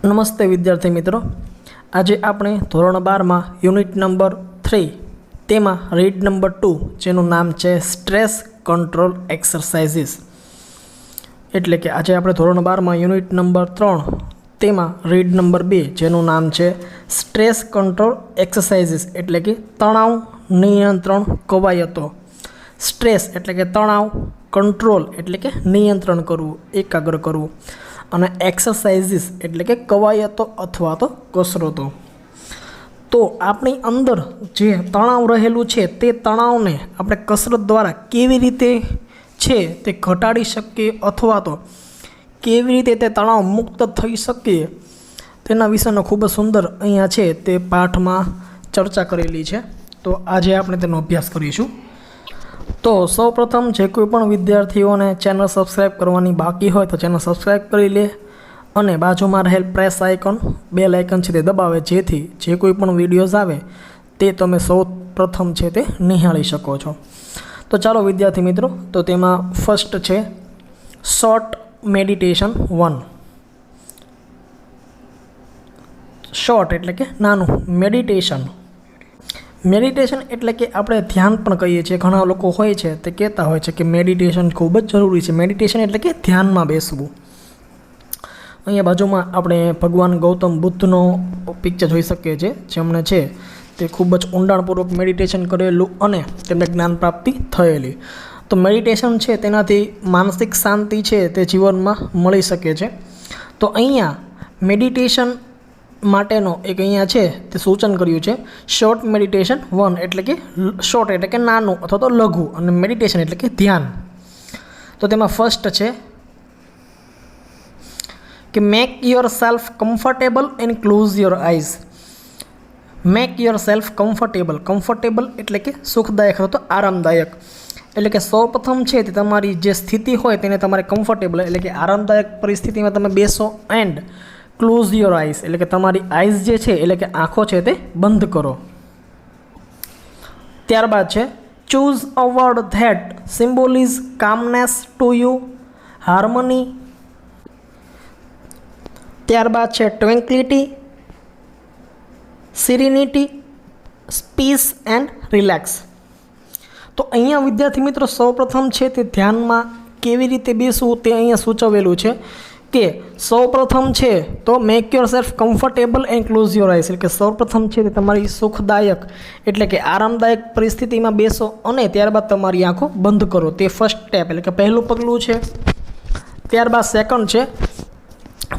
નમસ્તે વિદ્યાર્થી મિત્રો, આજે આપણે ધોરણ 12માં યુનિટ નંબર 3 તેમાં રીડ નંબર 2 જેનું નામ છે સ્ટ્રેસ કંટ્રોલ એક્સરસાઇઝીસ, એટલે કે આજે આપણે ધોરણ 12માં યુનિટ નંબર 3 તેમાં રીડ નંબર 2 જેનું નામ છે સ્ટ્રેસ કંટ્રોલ એક્સરસાઇઝીસ, એટલે કે તણાવ નિયંત્રણ કવાયતો. સ્ટ્રેસ એટલે કે તણાવ, કંટ્રોલ એટલે કે નિયંત્રણ કરવું, એકાગ્ર કરવું, અને એક્સરસાઇઝીસ એટલે કે કવાયતો અથવા તો કસરતો. તો આપણી અંદર જે તણાવ રહેલું છે તે તણાવને આપણે કસરત દ્વારા કેવી રીતે છે તે ઘટાડી શકીએ અથવા તો કેવી રીતે તે તણાવ મુક્ત થઈ શકીએ તેના વિશેનો ખૂબ જ સુંદર અહીંયા છે તે પાઠમાં ચર્ચા કરેલી છે. તો આજે આપણે તેનો અભ્યાસ કરીશું. તો સૌપ્રથમ જે કોઈ પણ વિદ્યાર્થીઓને ચેનલ સબસ્ક્રાઈબ કરવાની બાકી હોય તો ચેનલ સબસ્ક્રાઈબ કરી લે અને બાજુમાં રહેલ પ્રેસ આઇકન, બેલ આઇકન છે તે દબાવે, જેથી જે કોઈ પણ વિડીયોઝ આવે તે તમે સૌ પ્રથમ છે તે નિહાળી શકો છો. તો ચાલો વિદ્યાર્થી મિત્રો, તો તેમાં ફર્સ્ટ છે શોર્ટ મેડિટેશન 1. શોર્ટ એટલે કે નાનું, મેડિટેશન એટલે કે આપણે ધ્યાન પણ કહીએ છીએ. ઘણા લોકો હોય છે તે કહેતા હોય છે કે મેડિટેશન ખૂબ જ જરૂરી છે. મેડિટેશન એટલે કે ધ્યાનમાં બેસવું. અહીંયા બાજુમાં આપણે ભગવાન ગૌતમ બુદ્ધનો પિક્ચર જોઈ શકીએ છીએ, જેમણે છે તે ખૂબ જ ઊંડાણપૂર્વક મેડિટેશન કરેલું અને તેમને જ્ઞાન પ્રાપ્તિ થયેલી. તો મેડિટેશન છે તેનાથી માનસિક શાંતિ છે તે જીવનમાં મળી શકે છે. તો અહીંયા મેડિટેશન માટેનો એક અહીંયા છે તે સૂચન કર્યું છે શોર્ટ મેડિટેશન 1, એટલે કે શોર્ટ એટલે કે નાનું અથવા તો લઘુ, અને મેડિટેશન એટલે કે ધ્યાન. તો તેમાં ફર્સ્ટ છે કે make yourself comfortable and close your eyes. Make yourself comfortable એટલે કે સુખદાયક અથવા તો આરામદાયક. એટલે કે સૌપ્રથમ છે તે તમારી જે સ્થિતિ હોય તેને તમારે કમ્ફર્ટેબલ એટલે કે આરામદાયક પરિસ્થિતિમાં તમે બેસો, એન્ડ ક્લોઝ યોર આઈઝ એટલે કે તમારી આઈઝ જે છે એટલે કે આંખો છે તે બંધ કરો. ત્યારબાદ છે choose a word that symbolizes calmness to you, harmony. ત્યારબાદ છે tranquility, serenity, peace and relax. તો અહીંયા વિદ્યાર્થી મિત્રો સૌપ્રથમ છે તે ધ્યાનમાં કેવી રીતે બેસવું તે અહીંયા સૂચવેલું છે કે સૌપ્રથમ છે તો make yourself comfortable and close your eyes, એટલે કે સૌપ્રથમ છે તે તમારી સુખદાયક એટલે કે આરામદાયક પરિસ્થિતિમાં બેસો અને ત્યારબાદ તમારી આંખો બંધ કરો. તે ફર્સ્ટ સ્ટેપ એટલે કે પહેલું પગલું છે. ત્યારબાદ સેકન્ડ છે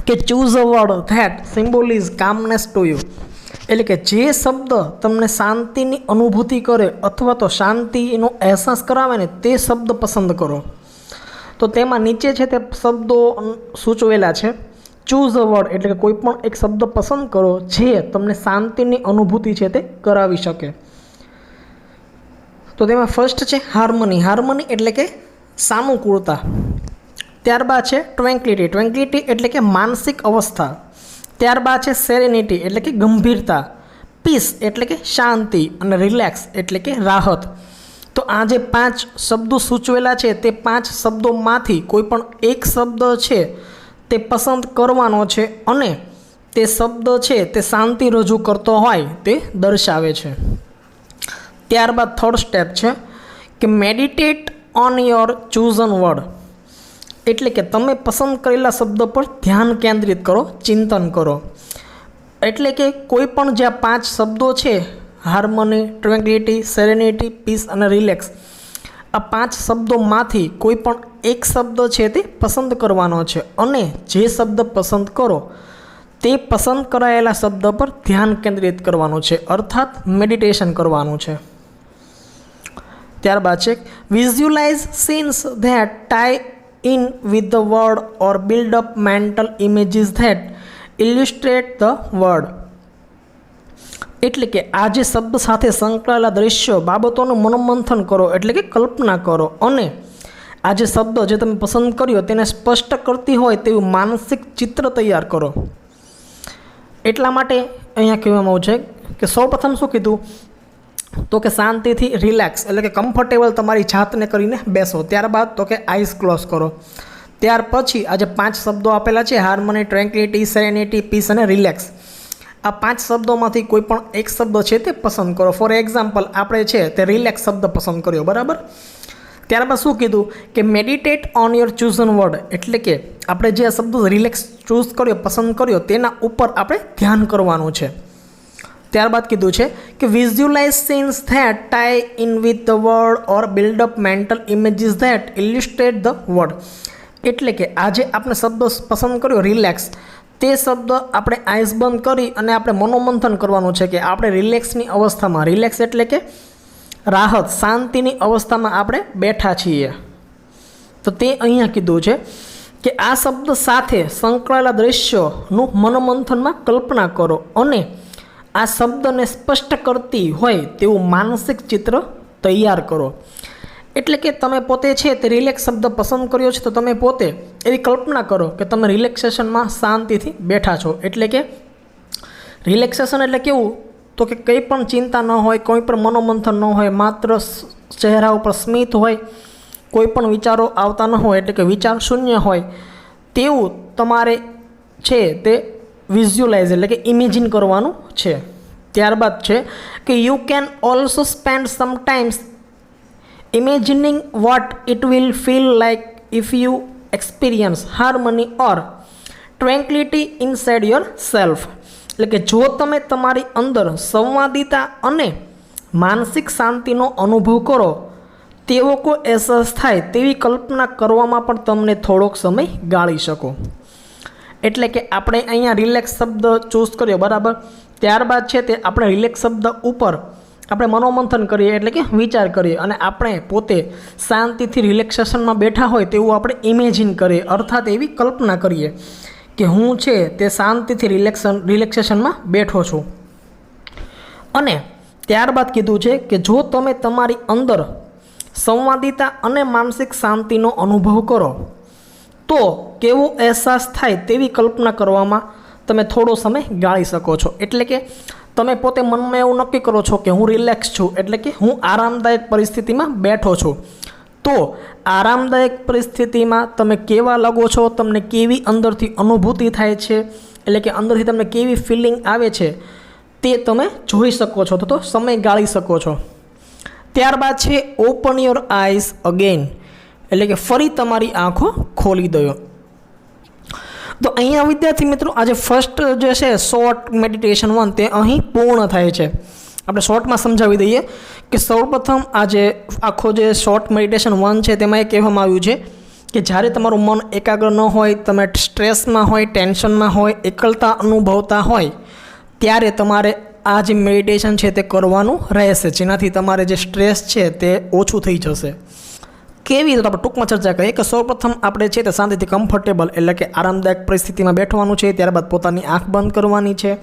કે choose a word that symbolizes calmness to you, એટલે કે જે શબ્દ તમને શાંતિની અનુભૂતિ કરે અથવા તો શાંતિનો અહેસાસ કરાવે ને તે શબ્દ પસંદ કરો. તો તેમાં નીચે છે તે શબ્દો સૂચવેલા છે. ચૂઝ અ વર્ડ એટલે કે કોઈ પણ એક શબ્દ પસંદ કરો જે તમને શાંતિની અનુભૂતિ છે તે કરાવી શકે. તો તેમાં ફર્સ્ટ છે હાર્મની એટલે કે સાનુકૂળતા. ત્યારબાદ છે ટ્રેન્ક્વિલિટી એટલે કે માનસિક અવસ્થા. ત્યારબાદ છે સેરેનિટી એટલે કે ગંભીરતા, પીસ એટલે કે શાંતિ, અને રિલેક્સ એટલે કે રાહત. તો આ જે 5 શબ્દો સૂચવેલા છે તે 5 શબ્દોમાંથી કોઈ પણ એક શબ્દ છે તે પસંદ કરવાનો છે અને તે શબ્દ છે તે શાંતિ રજૂ કરતો હોય તે દર્શાવે છે. ત્યારબાદ થર્ડ સ્ટેપ છે કે મેડિટેટ ઓન યોર ચૂઝન વર્ડ, એટલે કે તમે પસંદ કરેલા શબ્દ પર ધ્યાન કેન્દ્રિત કરો, ચિંતન કરો. એટલે કે કોઈ પણ જે 5 શબ્દો છે હાર્મની, ટ્રેન્ક્વિલિટી, સેરેનિટી, પીસ અને રિલેક્સ, આ 5 શબ્દોમાંથી કોઈ પણ એક શબ્દ છે તે પસંદ કરવાનો છે અને જે શબ્દ પસંદ કરો તે પસંદ કરાયેલા શબ્દ પર ધ્યાન કેન્દ્રિત કરવાનું છે, અર્થાત મેડિટેશન કરવાનું છે. ત્યારબાદ છે visualise scenes that tie in with the word or build up mental images that illustrate the word, એટલે કે આ જે શબ્દ સાથે સંકળાયેલા દ્રશ્યો, બાબતોનું મનોમંથન કરો એટલે કે કલ્પના કરો અને આ જે શબ્દ જે તમે પસંદ કર્યો તેને સ્પષ્ટ કરતી હોય તેવું માનસિક ચિત્ર તૈયાર કરો. એટલા માટે અહીંયા કહેવામાં આવ્યું છે કે સૌપ્રથમ શું કીધું તો કે શાંતિથી રિલેક્સ એટલે કે કમ્ફર્ટેબલ તમારી જાતને કરીને બેસો. ત્યારબાદ તો કે આઈઝ ક્લોઝ કરો. ત્યાર પછી આ જે 5 શબ્દો આપેલા છે, હાર્મની, ટ્રેન્ક્વિલિટી, સેરેનિટી, પીસ અને રિલેક્સ, આ 5 શબ્દોમાંથી કોઈ પણ એક શબ્દ છે તે પસંદ કરો. ફોર એક્ઝામ્પલ આપણે છે તે રિલેક્સ શબ્દ પસંદ કર્યો, બરાબર. ત્યારબાદ શું કીધું કે મેડિટેટ ઓન યોર ચૂઝન વર્ડ, એટલે કે આપણે જે શબ્દ રિલેક્સ ચૂઝ કર્યો, પસંદ કર્યો, તેના ઉપર આપણે ધ્યાન કરવાનું છે. ત્યારબાદ કીધું છે કે visualize scenes that tie in with the word or build up mental images that illustrate the word, એટલે કે આજે આપણે શબ્દ પસંદ કર્યો રિલેક્સ, તે શબ્દ આપણે આઈસ બંધ કરી અને આપણે મનોમંથન કરવાનું છે કે આપણે રિલેક્સની અવસ્થામાં, રિલેક્સ એટલે કે રાહત, શાંતિની અવસ્થામાં આપણે બેઠા છીએ. તો તે અહીંયા કીધું છે કે આ શબ્દ સાથે સંકળાયેલા દ્રશ્યોનું મનોમંથનમાં કલ્પના કરો અને આ શબ્દને સ્પષ્ટ કરતી હોય તેવું માનસિક ચિત્ર તૈયાર કરો. એટલે કે તમે પોતે છે તે રિલેક્સ શબ્દ પસંદ કર્યો છે, તો તમે પોતે એવી કલ્પના કરો કે તમે રિલેક્સેશનમાં શાંતિથી બેઠા છો. એટલે કે રિલેક્સેશન એટલે કેવું, તો કે કંઈ પણ ચિંતા ન હોય, કોઈ પણ મનોમંથન ન હોય, માત્ર ચહેરા ઉપર સ્મિત હોય, કોઈ પણ વિચારો આવતા ન હોય, એટલે કે વિચાર શૂન્ય હોય, તેવું તમારે છે તે વિઝ્યુલાઇઝ એટલે કે ઇમેજિન કરવાનું છે. ત્યારબાદ છે કે you can also spend sometimes imagining what it will feel like if you experience harmony or tranquility inside yourself, એટલે કે જો તમે તમારી અંદર સંવાદિતા અને માનસિક શાંતિનો અનુભવ કરો, તેવો કોઈ અહેસાસ થાય તેવી કલ્પના કરવામાં પણ તમને થોડોક સમય ગાળી શકો. એટલે કે આપણે અહીંયા રિલેક્સ શબ્દ ચૂઝ કર્યો, બરાબર. ત્યારબાદ છે તે આપણે રિલેક્સ શબ્દ ઉપર આપણે મનોમંથન કરીએ, એટલે કે વિચાર કરીએ, અને આપણે પોતે શાંતિથી રિલેક્સેશનમાં બેઠા હોય તેવું આપણે ઇમેજિન કરીએ, અર્થાત એવી કલ્પના કરીએ કે હું છે તે શાંતિથી રિલેક્સેશનમાં બેઠો છું. અને ત્યારબાદ કીધું છે કે જો તમે તમારી અંદર સંવાદિતા અને માનસિક શાંતિનો અનુભવ કરો, તો કેવો અહેસાસ થાય તેવી કલ્પના કરવામાં તમે થોડો સમય ગાળી શકો છો. એટલે કે તમે પોતે મનમાં એવું નક્કી કરો છો કે હું રિલેક્સ છું, એટલે કે હું આરામદાયક પરિસ્થિતિમાં બેઠો છું. તો આરામદાયક પરિસ્થિતિમાં તમે કેવા લાગો છો, તમને કેવી અંદરથી અનુભૂતિ થાય છે, એટલે કે અંદરથી તમને કેવી ફિલિંગ આવે છે, તે તમે જોઈ શકો છો, તો સમય ગાળી શકો છો. ત્યારબાદ છે ઓપન યોર આઈઝ અગેન, એટલે કે ફરી તમારી આંખો ખોલી દો. તો અહીંયા વિદ્યાર્થી મિત્રો આજે ફર્સ્ટ જે છે શોર્ટ મેડિટેશન 1 તે અહીં પૂર્ણ થાય છે. આપણે શોર્ટમાં સમજાવી દઈએ કે સૌપ્રથમ આજે આખો જે શોર્ટ મેડિટેશન 1 છે તેમાં એ કહેવામાં આવ્યું છે કે જ્યારે તમારું મન એકાગ્ર ન હોય, તમે સ્ટ્રેસમાં હોય, ટેન્શનમાં હોય, એકલતા અનુભવતા હોય, ત્યારે તમારે આ જે મેડિટેશન છે તે કરવાનું રહેશે, જેનાથી તમારે જે સ્ટ્રેસ છે તે ઓછું થઈ જશે. કેવી રીતે આપણે ટૂંકમાં ચર્ચા કરીએ કે સૌપ્રથમ આપણે છે તે શાંતિથી કમ્ફર્ટેબલ એટલે કે આરામદાયક પરિસ્થિતિમાં બેઠવાનું છે. ત્યારબાદ પોતાની આંખ બંધ કરવાની છે.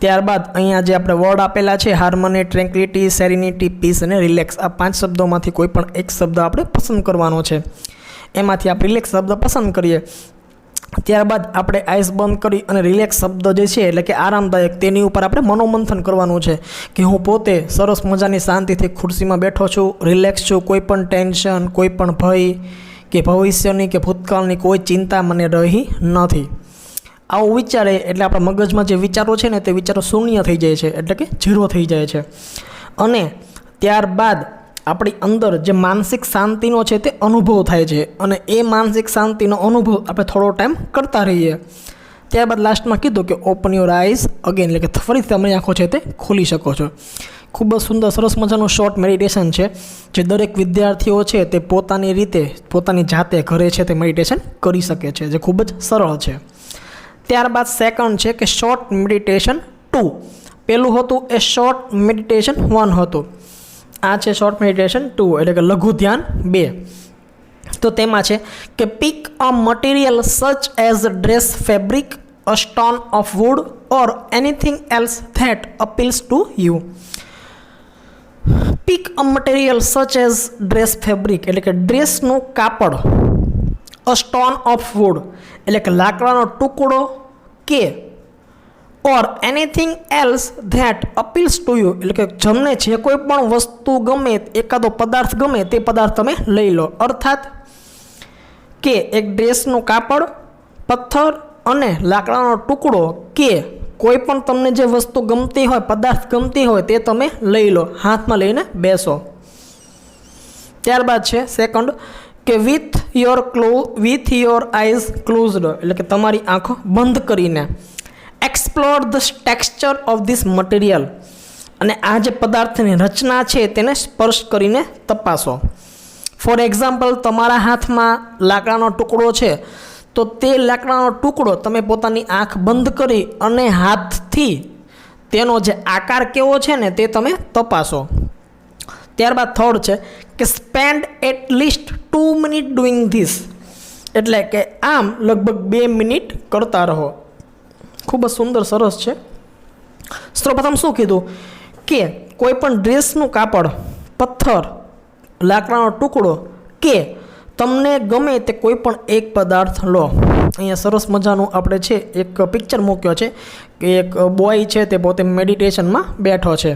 ત્યારબાદ અહીંયા જે આપણે વર્ડ આપેલા છે હાર્મની, ટ્રેન્ક્વિલિટી, સેરેનિટી, પીસ અને રિલેક્સ, આ 5 શબ્દોમાંથી કોઈ પણ એક શબ્દ આપણે પસંદ કરવાનો છે. એમાંથી આપણે રિલેક્સ શબ્દ પસંદ કરીએ. ત્યારબાદ આપણે આઈસ બંધ કરી અને રિલેક્સ શબ્દ જે છે એટલે કે આરામદાયક, તેની ઉપર આપણે મનોમંથન કરવાનું છે કે હું પોતે સરસ મજાની શાંતિથી ખુરશીમાં બેઠો છું, રિલેક્સ છું, કોઈ પણ ટેન્શન, કોઈ પણ ભય કે ભવિષ્યની કે ભૂતકાળની કોઈ ચિંતા મને રહી નથી. આવું વિચારે એટલે આપણા મગજમાં જે વિચારો છે ને તે વિચારો શૂન્ય થઈ જાય છે, એટલે કે ઝીરો થઈ જાય છે. અને ત્યારબાદ આપણી અંદર જે માનસિક શાંતિનો છે તે અનુભવ થાય છે, અને એ માનસિક શાંતિનો અનુભવ આપણે થોડો ટાઈમ કરતા રહીએ. ત્યારબાદ લાસ્ટમાં કીધું કે ઓપન યોર આઈઝ અગેન, એટલે કે ફરીથી તમારી આંખો છે તે ખોલી શકો છો. ખૂબ જ સુંદર સરસ મજાનું શોર્ટ મેડિટેશન છે, જે દરેક વિદ્યાર્થીઓ છે તે પોતાની રીતે પોતાની જાતે ઘરે છે તે મેડિટેશન કરી શકે છે, જે ખૂબ જ સરળ છે. ત્યારબાદ સેકન્ડ છે કે શોર્ટ મેડિટેશન 2. પહેલું હતું એ શોર્ટ મેડિટેશન 1 હતું. આ છે શોર્ટ મેડિટેશન 2 એટલે કે લઘુ ધ્યાન 2. તો તેમાં છે કે pick a material such as dress fabric, a stone of wood or anything else that appeals to you. Pick a material such as dress fabric એટલે કે ડ્રેસનું કાપડ, અ સ્ટોન ઓફ વુડ એટલે કે લાકડાનો ટુકડો, કે or anything else that appeals to you એટલે કે તમને જે કોઈ પણ વસ્તુ ગમે, એકાદો પદાર્થ ગમે તે પદાર્થ તમે લઈ લો. અર્થાત કે એક ડ્રેસનું કાપડ, પથ્થર અને લાકડાનો ટુકડો કે કોઈ પણ તમને જે વસ્તુ ગમતી હોય, પદાર્થ ગમતી હોય તે તમે લઈ લો, હાથમાં લઈને બેસો. ત્યારબાદ છે સેકન્ડ કે વિથ યોર આઈઝ ક્લોઝડ, એટલે કે તમારી આંખો બંધ કરીને explore the texture of this material, અને આ જે પદાર્થની રચના છે તેને સ્પર્શ કરીને તપાસો. ફોર એક્ઝામ્પલ, તમારા હાથમાં લાકડાનો ટુકડો છે તો તે લાકડાનો ટુકડો તમે પોતાની આંખ બંધ કરી અને હાથથી તેનો જે આકાર કેવો છે ને તે તમે તપાસો. ત્યારબાદ થર્ડ છે કે spend at least 2 minute doing this, એટલે કે આમ લગભગ 2 મિનિટ કરતા રહો. ખૂબ જ સુંદર, સરસ છે. સૌપ્રથમ શું કીધું કે કોઈ પણ ડ્રેસનું કાપડ, પથ્થર, લાકડાનો ટુકડો કે તમને ગમે તે કોઈ પણ એક પદાર્થ લો. અહીંયા સરસ મજાનું આપણે છે એક પિક્ચર મૂક્યો છે કે એક બોય છે તે પોતે મેડિટેશનમાં બેઠો છે,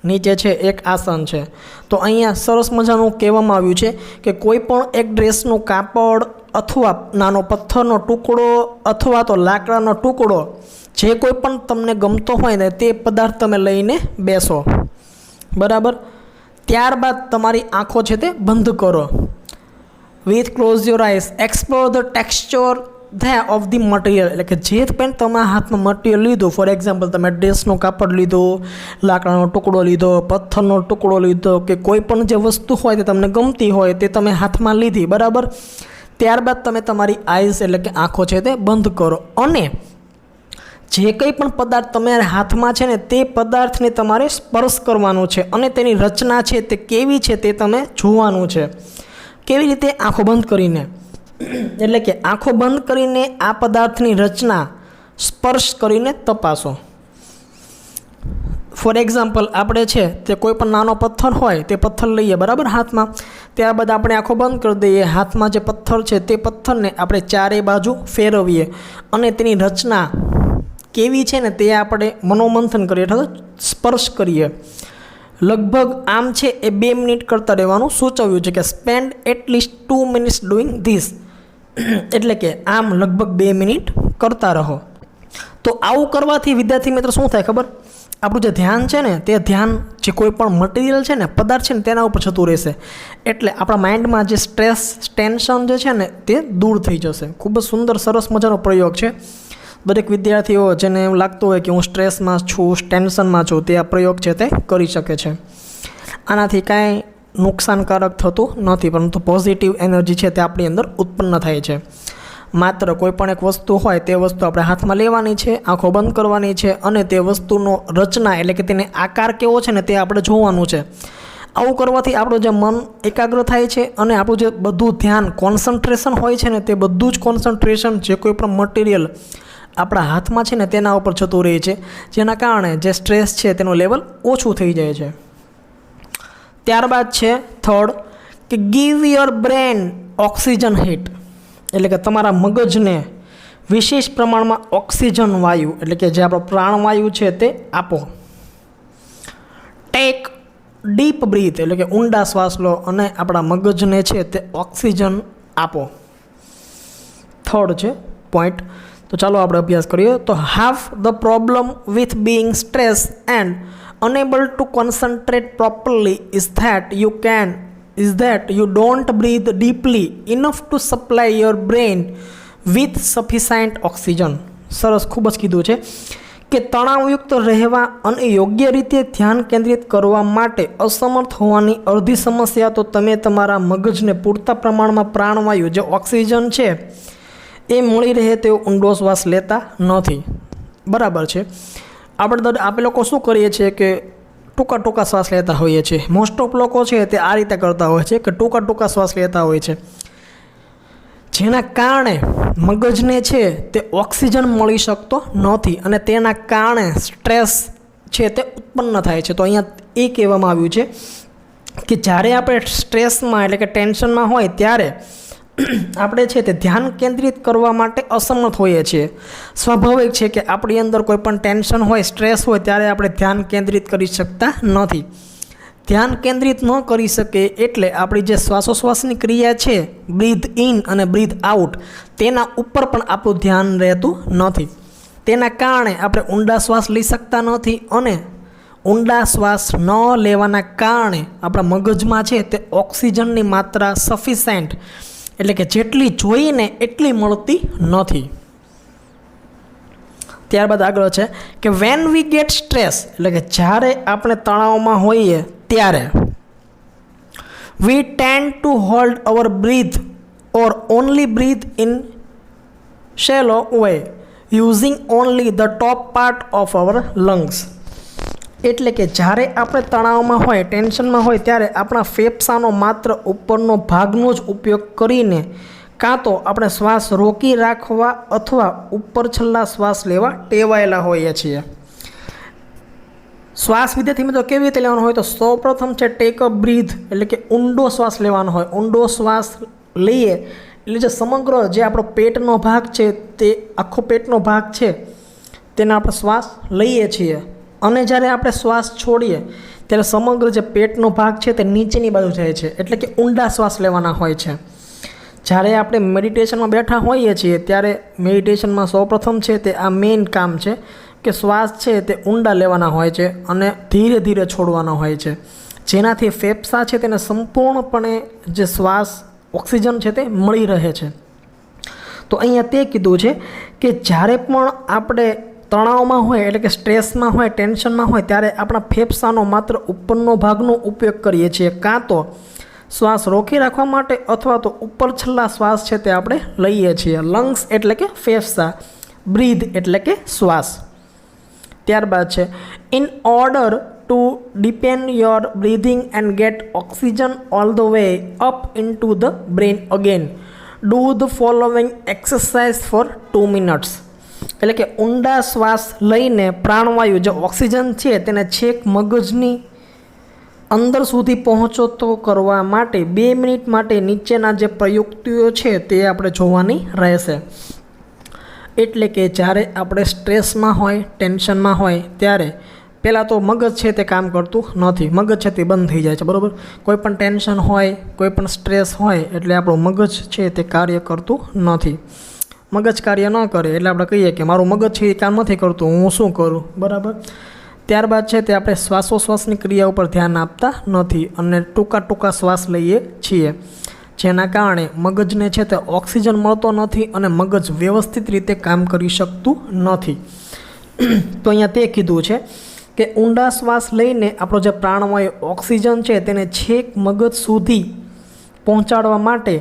નીચે છે એક આસન છે. તો અહીંયા સરસ મજાનું કહેવામાં આવ્યું છે કે કોઈ પણ એક ડ્રેસનું કાપડ અથવા નાનો પથ્થરનો ટુકડો અથવા તો લાકડાનો ટુકડો, જે કોઈ પણ તમને ગમતો હોય ને તે પદાર્થ તમે લઈને બેસો. બરાબર. ત્યારબાદ તમારી આંખો છે તે બંધ કરો. With close your eyes explore the texture of the material, એટલે કે જે પણ તમારા હાથમાં મટીરિયલ લીધું, ફોર એક્ઝામ્પલ તમે ડ્રેસનું કાપડ લીધું, લાકડાનો ટુકડો લીધો, પથ્થરનો ટુકડો લીધો કે કોઈ પણ જે વસ્તુ હોય તે તમને ગમતી હોય તે તમે હાથમાં લીધી. બરાબર. ત્યારબાદ તમે તમારી આઈઝ એટલે કે આંખો છે તે બંધ કરો અને જે કંઈ પણ પદાર્થ તમારા હાથમાં છે ને તે પદાર્થને તમારે સ્પર્શ કરવાનું છે અને તેની રચના છે તે કેવી છે તે તમે જોવાનું છે. કેવી રીતે? આંખો બંધ કરીને, એટલે કે આંખો બંધ કરીને આ પદાર્થની રચના સ્પર્શ કરીને તપાસો. ફોર એક્ઝામ્પલ, આપણે છે તે કોઈ પણ નાનો પથ્થર હોય તે પથ્થર લઈએ, બરાબર, હાથમાં. ત્યારબાદ આપણે આંખો બંધ કરી દઈએ, હાથમાં જે પથ્થર છે તે પથ્થરને આપણે ચારે બાજુ ફેરવીએ અને તેની રચના કેવી છે ને તે આપણે મનોમંથન કરીએ અથવા સ્પર્શ કરીએ. લગભગ આમ છે એ 2 મિનિટ કરતાં રહેવાનું સૂચવ્યું છે કે spend at least 2 minutes doing this, એટલે કે આમ લગભગ 2 મિનિટ કરતા રહો. તો આવું કરવાથી વિદ્યાર્થી મિત્રો શું થાય ખબર? આપણું જે ધ્યાન છે ને તે ધ્યાન જે કોઈ પણ મટીરિયલ છે ને, પદાર્થ છે ને તેના ઉપર જતું રહેશે, એટલે આપણા માઇન્ડમાં જે સ્ટ્રેસ, ટેન્શન જે છે ને તે દૂર થઈ જશે. ખૂબ જ સુંદર, સરસ મજાનો પ્રયોગ છે. દરેક વિદ્યાર્થીઓ જેને એવું લાગતું હોય કે હું સ્ટ્રેસમાં છું, ટેન્શનમાં છું, તે આ પ્રયોગ છે તે કરી શકે છે. આનાથી કાંઈ નુકસાનકારક થતું નથી, પરંતુ પોઝિટિવ એનર્જી છે તે આપણી અંદર ઉત્પન્ન થાય છે. માત્ર કોઈ પણ એક વસ્તુ હોય તે વસ્તુ આપણે હાથમાં લેવાની છે, આંખો બંધ કરવાની છે અને તે વસ્તુનો રચના એટલે કે તેને આકાર કેવો છે ને તે આપણે જોવાનું છે. આવું કરવાથી આપણું જે મન એકાગ્ર થાય છે અને આપણું જે બધું ધ્યાન, કોન્સન્ટ્રેશન હોય છે ને તે બધું જ કોન્સન્ટ્રેશન જે કોઈ પણ મટીરિયલ આપણા હાથમાં છે ને તેના ઉપર જતું રહે છે, જેના કારણે જે સ્ટ્રેસ છે તેનું લેવલ ઓછું થઈ જાય છે. ત્યારબાદ છે થર્ડ કે give your brain oxygen hit, એટલે કે તમારા મગજને વિશેષ પ્રમાણમાં ઓક્સિજન વાયુ એટલે કે જે આપણો પ્રાણવાયુ છે તે આપો. ટેક ડીપ બ્રીથ એટલે કે ઊંડા શ્વાસ લો અને આપણા મગજને છે તે ઓક્સિજન આપો. થર્ડ છે પોઈન્ટ. તો ચાલો આપણે અભ્યાસ કરીએ. તો half the problem with being stress and unable to concentrate properly is that you don't breathe deeply enough to supply your brain with sufficient oxygen. સરસ, ખૂબ જ કીધું છે કે તણાવયુક્ત રહેવા અને યોગ્ય રીતે ધ્યાન કેન્દ્રિત કરવા માટે અસમર્થ હોવાની અડધી સમસ્યા તો તમે તમારા મગજને પૂરતા પ્રમાણમાં પ્રાણવાયુ જે ઓક્સિજન છે એ મળી રહે તેવો ઊંડો શ્વાસ લેતા નથી. બરાબર છે. આપણે લોકો શું કરીએ છીએ કે ટૂંકા શ્વાસ લેતા હોઈએ છીએ. મોસ્ટ ઓફ લોકો છે તે આ રીતે કરતા હોય છે કે ટૂંકા શ્વાસ લેતા હોય છે, જેના કારણે મગજને છે તે ઓક્સિજન મળી શકતો નથી અને તેના કારણે સ્ટ્રેસ છે તે ઉત્પન્ન થાય છે. તો અહીંયા એ કહેવામાં આવ્યું છે કે જ્યારે આપણે સ્ટ્રેસમાં એટલે કે ટેન્શનમાં હોય ત્યારે આપણે છે તે ધ્યાન કેન્દ્રિત કરવા માટે અસમર્થ હોઈએ છીએ. સ્વાભાવિક છે કે આપણી અંદર કોઈ પણ ટેન્શન હોય, સ્ટ્રેસ હોય ત્યારે આપણે ધ્યાન કેન્દ્રિત કરી શકતા નથી. ધ્યાન કેન્દ્રિત ન કરી શકે એટલે આપણી જે શ્વાસોશ્વાસની ક્રિયા છે, બ્રીથ ઇન અને બ્રીથ આઉટ, તેના ઉપર પણ આપણું ધ્યાન રહેતું નથી. તેના કારણે આપણે ઊંડા શ્વાસ લઈ શકતા નથી અને ઊંડા શ્વાસ ન લેવાના કારણે આપણા મગજમાં છે તે ઓક્સિજનની માત્રા સફિશિયન્ટ એટલે કે જેટલી જોઈને એટલી મળતી નથી. ત્યારબાદ આગળ છે કે વેન વી ગેટ સ્ટ્રેસ એટલે કે જ્યારે આપણે તણાવમાં હોઈએ ત્યારે we tend to hold our breath or only breathe in shallow way using only the top part of our lungs. એટલે કે જ્યારે આપણે તણાવમાં હોય, ટેન્શનમાં હોય ત્યારે આપણા ફેફસાનો માત્ર ઉપરનો ભાગનો જ ઉપયોગ કરીને કાં તો આપણે શ્વાસ રોકી રાખવા અથવા ઉપર છેલ્લા શ્વાસ લેવા ટેવાયેલા હોઈએ છીએ. શ્વાસ વિદ્યાર્થી મિત્રો કેવી રીતે લેવાનો હોય તો સૌપ્રથમ છે ટેક અ બ્રીથ એટલે કે ઊંડો શ્વાસ લેવાનો હોય. ઊંડો શ્વાસ લઈએ એટલે જે સમગ્ર જે આપણો પેટનો ભાગ છે તે આખો પેટનો ભાગ છે તેના આપણે શ્વાસ લઈએ છીએ અને જ્યારે આપણે શ્વાસ છોડીએ ત્યારે સમગ્ર જે પેટનો ભાગ છે તે નીચેની બાજુ જાય છે એટલે કે ઊંડા શ્વાસ લેવાના હોય છે. જ્યારે આપણે મેડિટેશનમાં બેઠા હોઈએ છીએ ત્યારે મેડિટેશનમાં સૌપ્રથમ છે તે આ મેઇન કામ છે કે શ્વાસ છે તે ઊંડા લેવાના હોય છે અને ધીરે ધીરે છોડવાના હોય છે, જેનાથી ફેફસા છે તેને સંપૂર્ણપણે જે શ્વાસ ઓક્સિજન છે તે મળી રહે છે. તો અહીંયા તે કીધું છે કે જ્યારે પણ આપણે તણાવમાં હોય એટલે કે સ્ટ્રેસમાં હોય, ટેન્શનમાં હોય ત્યારે આપણા ફેફસાનો માત્ર ઉપરનો ભાગનો ઉપયોગ કરીએ છીએ, કાં તો શ્વાસ રોકી રાખવા માટે અથવા તો ઉપર છેલ્લા શ્વાસ છે તે આપણે લઈએ છીએ. લંગ્સ એટલે કે ફેફસા, બ્રીથ એટલે કે શ્વાસ. ત્યારબાદ છે in order to deepen your breathing and get oxygen all the way up into the brain again do the following exercise for 2 minutes. એટલે કે ઊંડા શ્વાસ લઈને પ્રાણવાયુ જે ઓક્સિજન છે તેને છેક મગજની અંદર સુધી પહોંચતો કરવા માટે 2 મિનિટ માટે નીચેના જે પ્રયુક્તિઓ છે તે આપણે જોવાની રહેશે. એટલે કે જ્યારે આપણે સ્ટ્રેસમાં હોય, ટેન્શનમાં હોય ત્યારે પહેલાં તો મગજ છે તે કામ કરતું નથી, મગજ છે તે બંધ થઈ જાય છે, બરાબર. કોઈ પણ ટેન્શન હોય, કોઈ પણ સ્ટ્રેસ હોય એટલે આપણું મગજ છે તે કાર્ય કરતું નથી. મગજ કાર્ય ન કરે એટલે આપણે કહીએ કે મારું મગજ છે એ કામ નથી કરતું, હું શું કરું, બરાબર. ત્યારબાદ છે તે આપણે શ્વાસોશ્વાસની ક્રિયા ઉપર ધ્યાન આપતા નથી અને ટૂંકા શ્વાસ લઈએ છીએ, જેના કારણે મગજને છે તે ઓક્સિજન મળતો નથી અને મગજ વ્યવસ્થિત રીતે કામ કરી શકતું નથી. તો અહીંયા તે કીધું છે કે ઊંડા શ્વાસ લઈને આપણો જે પ્રાણવાયુ ઓક્સિજન છે તેને છેક મગજ સુધી પહોંચાડવા માટે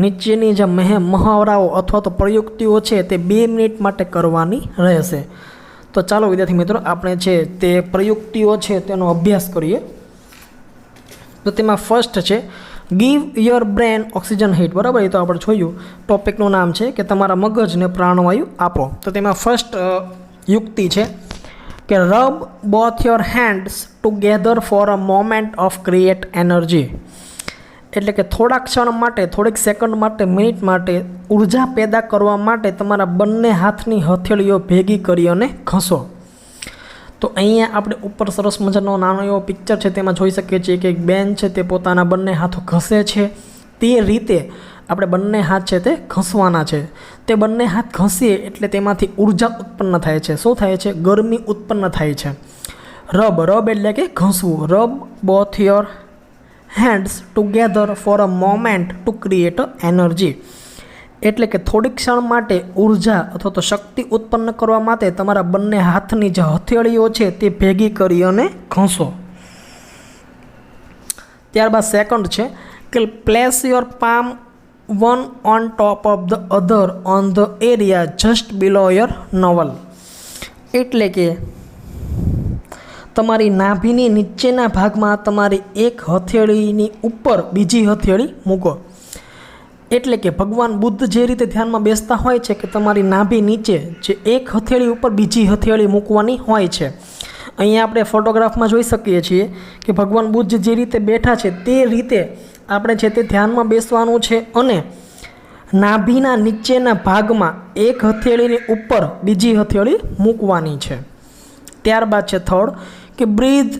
નીચેની જે મહાવરાઓ અથવા તો પ્રયુક્તિઓ છે તે 2 મિનિટ માટે કરવાની રહેશે. તો ચાલો વિદ્યાર્થી મિત્રો આપણે છે તે પ્રયુક્તિઓ છે તેનો અભ્યાસ કરીએ. તો તેમાં ફર્સ્ટ છે give your brain oxygen hit, બરાબર. એ તો આપણે જોયું, ટોપિકનું નામ છે કે તમારા મગજને પ્રાણવાયુ આપો. તો તેમાં ફર્સ્ટ યુક્તિ છે કે rub both your hands together for a moment of create energy. એટલે કે થોડા ક્ષણ માટે, થોડીક સેકન્ડ માટે, મિનિટ માટે ઉર્જા પેદા કરવા માટે તમારા બંને હાથની હથેળીઓ ભેગી કરી અને ઘસો. તો અહીંયા આપણે ઉપર સરસ મજાનો નાનો એવો પિક્ચર છે તેમાં જોઈ શકીએ છીએ કે એક બેન છે તે પોતાના બંને હાથો ઘસે છે. તે રીતે આપણે બંને હાથ છે તે ઘસવાના છે. તે બંને હાથ ઘસીએ એટલે તેમાંથી ઉર્જા ઉત્પન્ન થાય છે. શું થાય છે? ગરમી ઉત્પન્ન થાય છે. રબ એટલે કે ઘસવું. Rub both your hands together for a moment to create energy. એટલે કે થોડીક ક્ષણ માટે ઉર્જા અથવા તો શક્તિ ઉત્પન્ન કરવા માટે તમારા બંને હાથની જે હથેળીઓ છે તે ભેગી કરી અને ઘસો. ત્યારબાદ સેકન્ડ છે કે place your palm one on top of the other on the area just below your navel. એટલે કે તમારી નાભીની નીચેના ભાગમાં તમારી એક હથેળીની ઉપર બીજી હથેળી મૂકો. એટલે કે ભગવાન બુદ્ધ જે રીતે ધ્યાનમાં બેસતા હોય છે કે તમારી નાભી નીચે જે એક હથેળી ઉપર બીજી હથેળી મૂકવાની હોય છે. અહીંયા આપણે ફોટોગ્રાફમાં જોઈ શકીએ છીએ કે ભગવાન બુદ્ધ જે રીતે બેઠા છે તે રીતે આપણે છે તે ધ્યાનમાં બેસવાનું છે અને નાભીના નીચેના ભાગમાં એક હથેળીની ઉપર બીજી હથેળી મૂકવાની છે. ત્યારબાદ છે થર્ડ કે breathe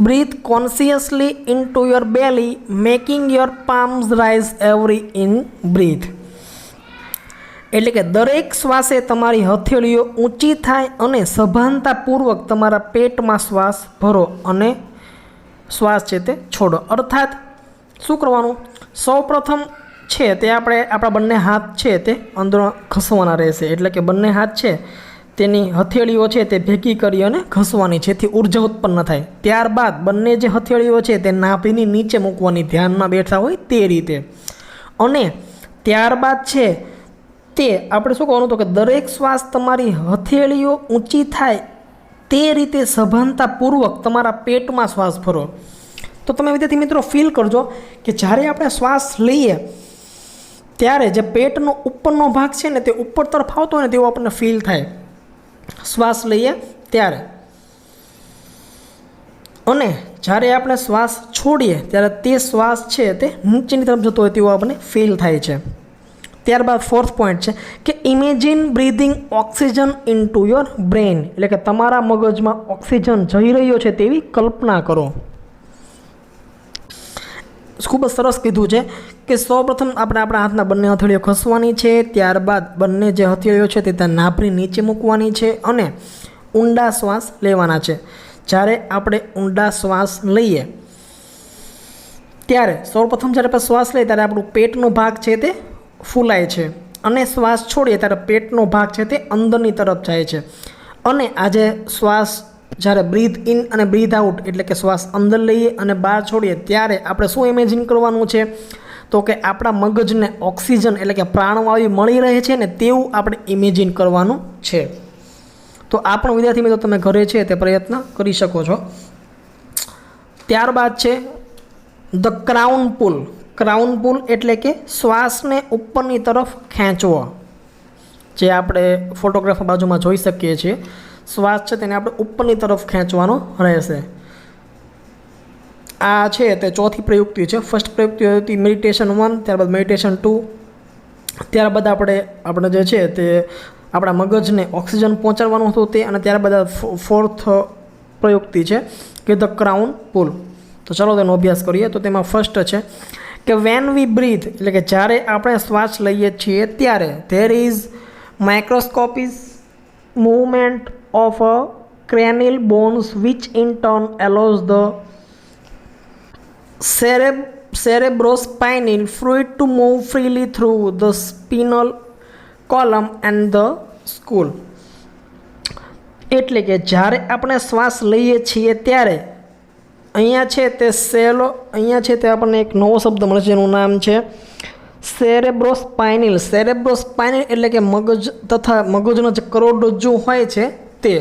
breathe consciously into your belly making your palms rise every in breath. એટલે કે દરેક શ્વાસે તમારી હથેળીઓ ઊંચી થાય અને સભાનતાપૂર્વક તમારા પેટમાં શ્વાસ ભરો અને શ્વાસ છે તે છોડો. અર્થાત શું કરવાનું, સૌપ્રથમ છે તે આપણે આપણા બંને હાથ છે તે અંદર ઘસવાના રહેશે. એટલે કે બંને હાથ છે તેની હથેળીઓ છે તે ભેગી કરી અને ઘસવાની, જેથી ઉર્જા ઉત્પન્ન થાય. ત્યારબાદ બંને જે હથેળીઓ છે તે નાભીની નીચે મૂકવાની, ધ્યાનમાં બેઠા હોય તે રીતે. અને ત્યારબાદ છે તે આપણે શું કરવાનું, તો કે દરેક શ્વાસ તમારી હથેળીઓ ઊંચી થાય તે રીતે સભાનતાપૂર્વક તમારા પેટમાં શ્વાસ ભરો. તો તમે વિદ્યાર્થી મિત્રો ફીલ કરજો કે જ્યારે આપણે શ્વાસ લઈએ ત્યારે જે પેટનો ઉપરનો ભાગ છે ને તે ઉપર તરફ આવતો હોય ને તેવું આપણને ફીલ થાય શ્વાસ લઈએ ત્યારે. અને જ્યારે આપણે શ્વાસ છોડીએ ત્યારે તે શ્વાસ છે તે નીચેની તરફ જતો હોય તેવું આપણને ફીલ થાય છે. ત્યારબાદ ફોર્થ પોઈન્ટ છે કે imagine breathing oxygen into your brain. એટલે કે તમારા મગજમાં ઓક્સિજન જઈ રહ્યો છે તેવી કલ્પના કરો. ખૂબ જ સરસ કીધું છે કે સૌપ્રથમ આપણે આપણા હાથના બંને હથેળીઓ ઘસવાની છે. ત્યારબાદ બંને જે હથેળીઓ છે તે ત્યાં નાભની નીચે મૂકવાની છે અને ઊંડા શ્વાસ લેવાના છે. જ્યારે આપણે ઊંડા શ્વાસ લઈએ ત્યારે સૌપ્રથમ જ્યારે આપણે શ્વાસ લઈએ ત્યારે આપણું પેટનો ભાગ છે તે ફૂલાય છે અને શ્વાસ છોડીએ ત્યારે પેટનો ભાગ છે તે અંદરની તરફ જાય છે. અને આજે શ્વાસ જ્યારે બ્રીથ ઇન અને બ્રીથ આઉટ એટલે કે શ્વાસ અંદર લઈએ અને બહાર છોડીએ ત્યારે આપણે શું ઇમેજિન કરવાનું છે, તો કે આપણા મગજને ઓક્સિજન એટલે કે પ્રાણવાયુ મળી રહે છે ને તેવું આપણે ઇમેજિન કરવાનું છે. તો આ પણ વિદ્યાર્થી મિત્રો તમે ઘરે છે તે પ્રયત્ન કરી શકો છો. ત્યારબાદ છે ધ ક્રાઉન પુલ. ક્રાઉન પુલ એટલે કે શ્વાસને ઉપરની તરફ ખેંચવો, જે આપણે ફોટોગ્રાફ બાજુમાં જોઈ શકીએ છીએ. શ્વાસ છે તેને આપણે ઉપરની તરફ ખેંચવાનો રહેશે. આ છે તે ચોથી પ્રયુક્તિ છે. ફર્સ્ટ પ્રયુક્તિ હતી મેડિટેશન 1, ત્યારબાદ મેડિટેશન 2, ત્યારબાદ આપણે જે છે તે આપણા મગજને ઓક્સિજન પહોંચાડવાનું હતું તે, અને ત્યારબાદ ફોર્થ પ્રયુક્તિ છે કે ધ ક્રાઉન પુલ. તો ચાલો તેનો અભ્યાસ કરીએ. તો તેમાં ફર્સ્ટ છે કે વેન વી બ્રીથ એટલે કે જ્યારે આપણે શ્વાસ લઈએ છીએ ત્યારે there is microscopic movement of a cranial bones which in turn allows the cerebrospinal fluid to move freely through the spinal column and the skull. એટલે કે જ્યારે આપણે શ્વાસ લઈએ છીએ ત્યારે અહીંયા છે તે અહીંયા છે તે આપણને એક નવો શબ્દ મળે છે જેનું નામ છે સેરેબ્રોસ્પાઇનલ. સેરેબ્રોસ્પાઇનલ એટલે કે મગજ તથા મગજનો જે કરોડરજ્જુ હોય છે તે.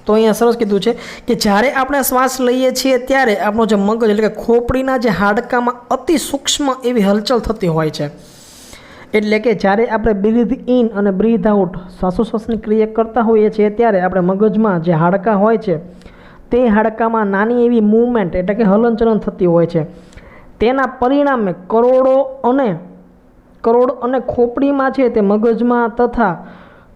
તો અહીંયા સરસ કીધું છે કે જ્યારે આપણે શ્વાસ લઈએ છીએ ત્યારે આપણો જે મગજ એટલે કે ખોપડીના જે હાડકામાં અતિ સૂક્ષ્મ એવી હલચલ થતી હોય છે. એટલે કે જ્યારે આપણે બ્રીથ ઇન અને બ્રીથ આઉટ શ્વાસોશ્વાસની ક્રિયા કરતા હોઈએ છીએ ત્યારે આપણે મગજમાં જે હાડકાં હોય છે તે હાડકામાં નાની એવી મૂવમેન્ટ એટલે કે હલનચલન થતી હોય છે. તેના પરિણામે કરોડ અને ખોપડીમાં છે તે મગજમાં તથા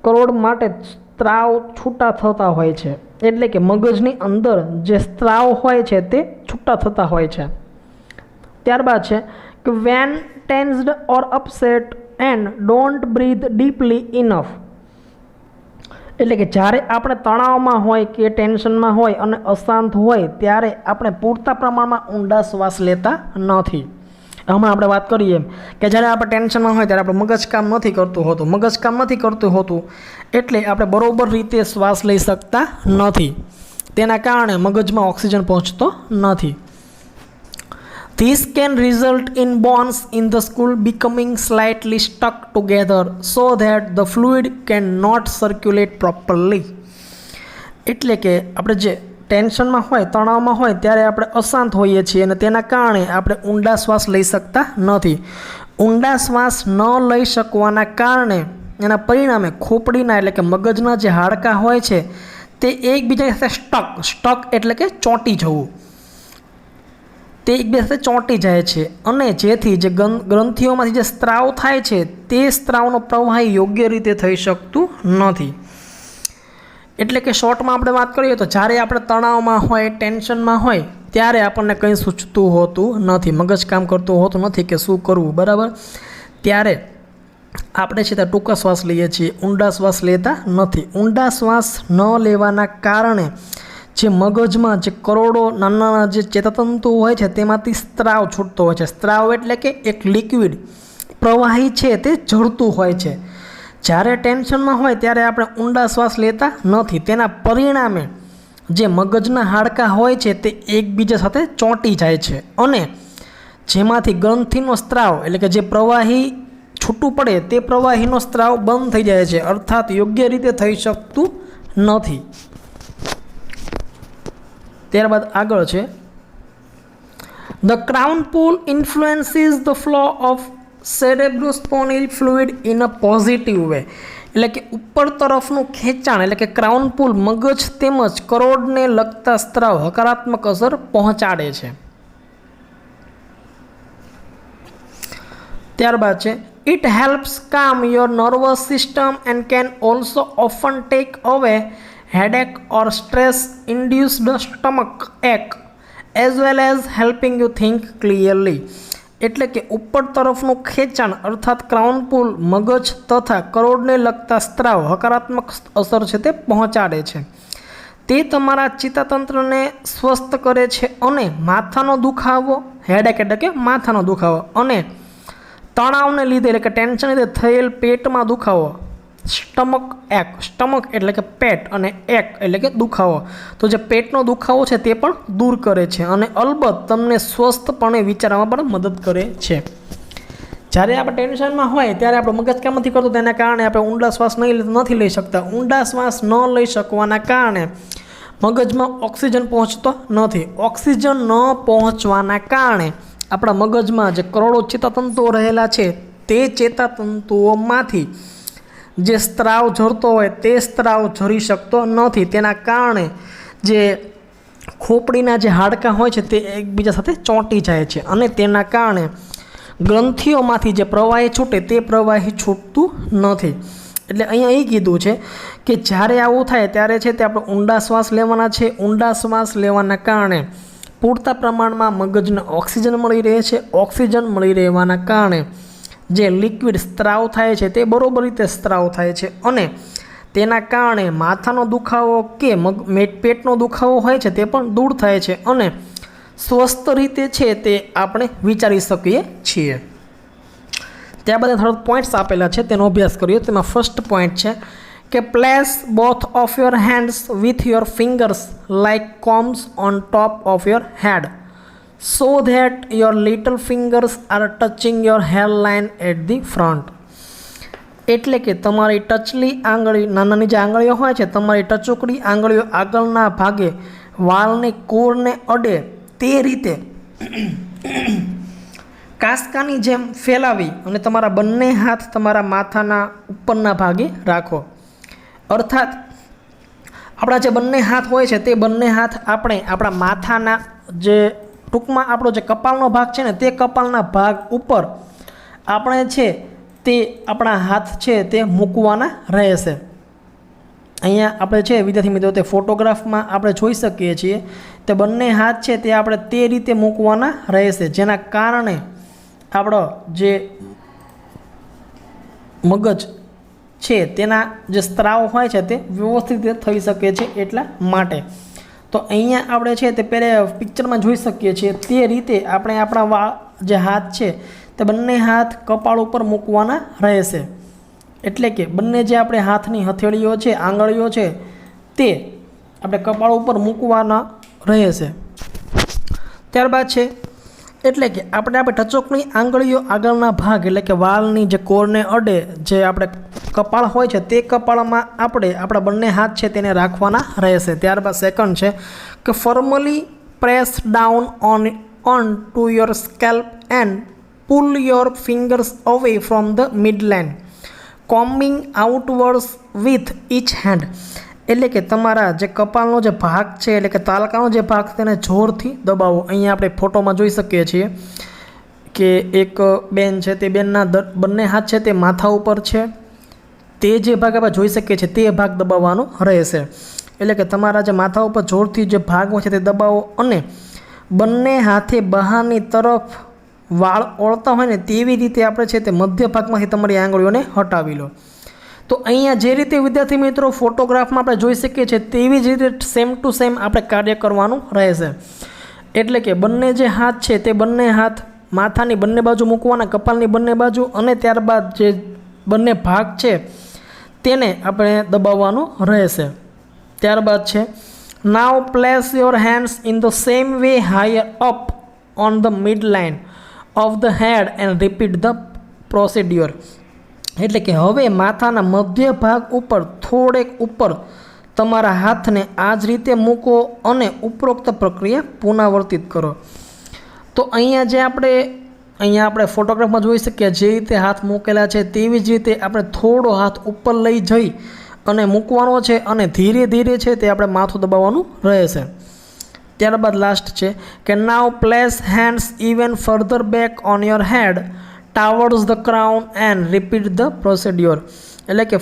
કરોડ માટે સ્ત્રાવ છૂટા થતા હોય છે. એટલે કે મગજની અંદર જે સ્ત્રાવ હોય છે તે છૂટા થતા હોય છે. ત્યારબાદ છે કે when tensed or upset and don't breathe deeply enough. એટલે કે જ્યારે આપણે તણાવમાં હોય કે ટેન્શનમાં હોય અને અશાંત હોય ત્યારે આપણે પૂરતા પ્રમાણમાં ઊંડા શ્વાસ લેતા નથી. હમણાં આપણે વાત કરીએ કે જ્યારે આપણે ટેન્શનમાં હોય ત્યારે આપણે મગજ કામ નથી કરતું હોતું એટલે આપણે બરોબર રીતે શ્વાસ લઈ શકતા નથી. તેના કારણે મગજમાં ઓક્સિજન પહોંચતો નથી. This can result in bones in the skull becoming slightly stuck together so that the fluid cannot circulate properly. એટલે કે આપણે જે ટેન્શનમાં હોય તણાવમાં હોય ત્યારે આપણે અશાંત હોઈએ છીએ અને તેના કારણે આપણે ઊંડા શ્વાસ લઈ શકતા નથી. ઊંડા શ્વાસ ન લઈ શકવાના કારણે એના પરિણામે ખોપડીના એટલે કે મગજના જે હાડકાં હોય છે તે એકબીજા સાથે સ્ટક એટલે કે ચોંટી જવું, તે એકબીજા સાથે ચોંટી જાય છે અને જેથી જે ગ્રંથિઓમાંથી જે સ્ત્રાવ થાય છે તે સ્ત્રાવનો પ્રવાહ યોગ્ય રીતે થઈ શકતું નથી. એટલે કે શોર્ટમાં આપણે વાત કરીએ તો જ્યારે આપણે તણાવમાં હોય, ટેન્શનમાં હોય ત્યારે આપણને કંઈ સૂચતું હોતું નથી, મગજ કામ કરતું હોતું નથી કે શું કરવું, બરાબર. ત્યારે આપણે છે તે ટૂંકા શ્વાસ લઈએ છીએ, ઊંડા શ્વાસ લેતા નથી. ઊંડા શ્વાસ ન લેવાના કારણે જે મગજમાં જે કરોડો નાના નાના જે ચેતાતંતુઓ હોય છે તેમાંથી સ્ત્રાવ છૂટતો હોય છે. સ્ત્રાવ એટલે કે એક લિક્વિડ પ્રવાહી છે તે ઝરતું હોય છે. જ્યારે ટેન્શનમાં હોય ત્યારે આપણે ઊંડા શ્વાસ લેતા નથી. તેના પરિણામે જે મગજના હાડકાં હોય છે તે એકબીજા સાથે ચોંટી જાય છે અને જેમાંથી ગ્રંથિનો સ્ત્રાવ એટલે કે જે પ્રવાહી છૂટું પડે તે પ્રવાહીનો સ્ત્રાવ બંધ થઈ જાય છે, અર્થાત યોગ્ય રીતે થઈ શકતું નથી. ત્યારબાદ આગળ છે the crown pull influences the flow of cerebrospinal fluid in a positive way. એટલે કે ઉપર તરફનું ખેંચાણ એટલે કે ક્રાઉન પુલ મગજ તેમજ કરોડને લગતા સ્ત્રાવ હકારાત્મક અસર પહોંચાડે છે. ત્યારબાદ છે ઇટ હેલ્પ્સ કામ your nervous system and can also often tech અવે headache or stress induced stomach ache as well as helping you think clearly. એટલે કે ઉપર તરફનું ખેંચાણ અર્થાત ક્રાઉન પુલ મગજ તથા કરોડને લગતા સ્ત્રાવ હકારાત્મક અસર છે તે પહોંચાડે છે. તે તમારા ચેતાતંત્રને સ્વસ્થ કરે છે અને માથાનો દુખાવો, હેડેક એટલે કે માથાનો દુખાવો, અને તણાવને લીધે એટલે કે ટેન્શન લીધે થયેલ પેટમાં દુખાવો, સ્ટમક એક, સ્ટમક એટલે કે પેટ અને એક એટલે કે દુખાવો, તો જે પેટનો દુખાવો છે તે પણ દૂર કરે છે અને અલબત્ત તમને સ્વસ્થપણે વિચારવામાં પણ મદદ કરે છે. જ્યારે આપણે ટેન્શનમાં હોય ત્યારે આપણું મગજ કામ નથી કરતું, તેના કારણે આપણે ઊંડા શ્વાસ નથી લઈ શકતા. ઊંડા શ્વાસ ન લઈ શકવાના કારણે મગજમાં ઓક્સિજન પહોંચતો નથી. ઓક્સિજન ન પહોંચવાના કારણે આપણા મગજમાં જે કરોડો ચેતાતંતુઓ રહેલા છે તે ચેતાતંતુઓમાંથી જે સ્ત્રાવ ઝરતો હોય તે સ્ત્રાવ ઝરી શકતો નથી. તેના કારણે જે ખોપડીના જે હાડકાં હોય છે તે એકબીજા સાથે ચોંટી જાય છે અને તેના કારણે ગ્રંથિઓમાંથી જે પ્રવાહી છૂટે તે પ્રવાહી છૂટતું નથી. એટલે અહીંયા એ કીધું છે કે જ્યારે આવું થાય ત્યારે છે તે આપણે ઊંડા શ્વાસ લેવાના છે. ઊંડા શ્વાસ લેવાના કારણે પૂરતા પ્રમાણમાં મગજને ઓક્સિજન મળી રહે છે. ઓક્સિજન મળી રહેવાના કારણે જે લિક્વિડ સ્ત્રાવ થાય છે તે બરોબર રીતે સ્ત્રાવ થાય છે અને તેના કારણે માથાનો દુખાવો કે પેટનો દુખાવો હોય છે તે પણ દૂર થાય છે અને સ્વસ્થ રીતે છે તે આપણે વિચારી શકીએ છીએ. ત્યાં બધા થોડા પોઈન્ટ્સ આપેલા છે તેનો અભ્યાસ કર્યો. તેમાં ફર્સ્ટ પોઈન્ટ છે કે place both of your hands with your fingers like combs on top of your head so that your little fingers are touching your hairline at the front. એટલે કે તમારી ટચલી આંગળી, નાનાની જે આંગળીઓ હોય છે, તમારી ટચુકડી આંગળીઓ આગળના ભાગે વાળની કોરને અડે તે રીતે કાંસકાની જેમ ફેલાવી અને તમારા બંને હાથ તમારા માથાના ઉપરના ભાગે રાખો. અર્થાત આપણા જે બંને હાથ હોય છે તે બંને હાથ આપણે આપણા માથાના જે ટૂંકમાં આપણો જે કપાળનો ભાગ છે ને તે કપાળના ભાગ ઉપર આપણે છે તે આપણા હાથ છે તે મૂકવાના રહેશે. અહીંયા આપણે છે વિદ્યાર્થી મિત્રો તે ફોટોગ્રાફમાં આપણે જોઈ શકીએ છીએ તે બંને હાથ છે તે આપણે તે રીતે મૂકવાના રહેશે, જેના કારણે આપણો જે મગજ છે તેના જે સ્ત્રાવ હોય છે તે વ્યવસ્થિત રીતે થઈ શકે છે. એટલા માટે તો અહીંયા આપણે છે તે પહેલાં પિક્ચરમાં જોઈ શકીએ છીએ તે રીતે આપણે આપણા જે હાથ છે તે બંને હાથ કપાળ ઉપર મૂકવાના રહેશે. એટલે કે બંને જે આપણે હાથની હથેળીઓ છે, આંગળીઓ છે તે આપણે કપાળ ઉપર મૂકવાના રહેશે. ત્યારબાદ છે એટલે કે આપણે ટચોકની આંગળીઓ આગળના ભાગ એટલે કે વાળની જે કોરને અડે જે આપણે કપાળ હોય છે તે કપાળમાં આપણે આપણા બંને હાથ છે તેને રાખવાના રહેશે. ત્યારબાદ સેકન્ડ છે કે firmly press down on to your scalp and pull your fingers away from the midline combing outwards with each hand. એટલે કે તમારા જે કપાળનો જે ભાગ છે એટલે કે તાલકાનો જે ભાગ તેને જોરથી દબાવો. અહીંયા આપણે ફોટોમાં જોઈ શકીએ છીએ કે એક બેન છે તે બેનના બંને હાથ છે તે માથા ઉપર છે તે જે ભાગ આપણે જોઈ શકીએ છીએ તે ભાગ દબાવવાનો રહેશે. એટલે કે તમારા જે માથા ઉપર જોરથી જે ભાગ હોય છે તે દબાવો અને બંને હાથે બહારની તરફ વાળ ઓળતા હોય ને તેવી રીતે આપણે છે તે મધ્ય ભાગમાંથી તમારી આંગળીઓને હટાવી લો. તો અહીંયા જે રીતે વિદ્યાર્થી મિત્રો ફોટોગ્રાફમાં આપણે જોઈ શકીએ છીએ તેવી જ રીતે સેમ ટુ સેમ આપણે કાર્ય કરવાનું રહેશે. એટલે કે બંને જે હાથ છે તે બંને હાથ માથાની બંને બાજુ મૂકવાના, કપાળની બંને બાજુ, અને ત્યારબાદ જે બંને ભાગ છે તેને આપણે દબાવવાનું રહેશે. ત્યારબાદ છે now place your hands in the same way higher up on the mid line of the head and repeat the procedure. એટલે કે હવે માથાના મધ્ય ભાગ ઉપર થોડેક ઉપર તમારા હાથને આ જ રીતે મૂકો અને ઉપરોક્ત પ્રક્રિયા પુનરાવર્તિત કરો. તો અહીંયા આપણે ફોટોગ્રાફમાં જોઈ શકીએ જે રીતે હાથ મૂકેલા છે તેવી જ રીતે આપણે થોડો હાથ ઉપર લઈ જઈ અને મૂકવાનો છે અને ધીરે ધીરે છે તે આપણે માથું દબાવવાનું રહેશે. ત્યારબાદ લાસ્ટ છે કે now place hands even further back on your head towards the crown and repeat the procedure. એટલે કે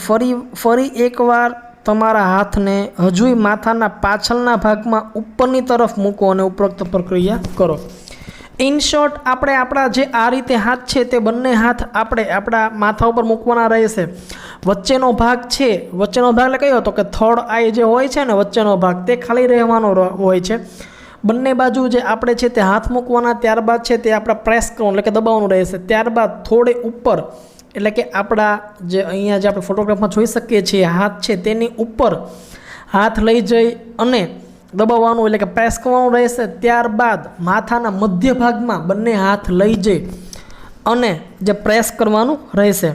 ફરી એકવાર તમારા હાથને હજુય માથાના પાછળના ભાગમાં ઉપરની તરફ મૂકો અને ઉપરોક્ત પ્રક્રિયા કરો. ઇન શોર્ટ આપણે આપણા જે આ રીતે હાથ છે તે બંને હાથ આપણે આપણા માથા ઉપર મૂકવાના રહેશે. વચ્ચેનો ભાગ એટલે કયો હતો કે થર્ડ આઈ જે હોય છે ને વચ્ચેનો ભાગ તે ખાલી રહેવાનો હોય છે. બંને બાજુ જે આપણે છે તે હાથ મૂકવાના, ત્યારબાદ છે તે આપણે પ્રેસ કરવાનું એટલે કે દબાવવાનું રહેશે. ત્યારબાદ થોડે ઉપર એટલે કે આપણા જે અહીંયા જે આપણે ફોટોગ્રાફમાં જોઈ શકીએ છીએ હાથ છે તેની ઉપર હાથ લઈ જઈ અને દબાવવાનું એટલે કે પ્રેસ કરવાનું રહેશે. ત્યારબાદ માથાના મધ્ય ભાગમાં બંને હાથ લઈ જઈ અને જે પ્રેસ કરવાનું રહેશે.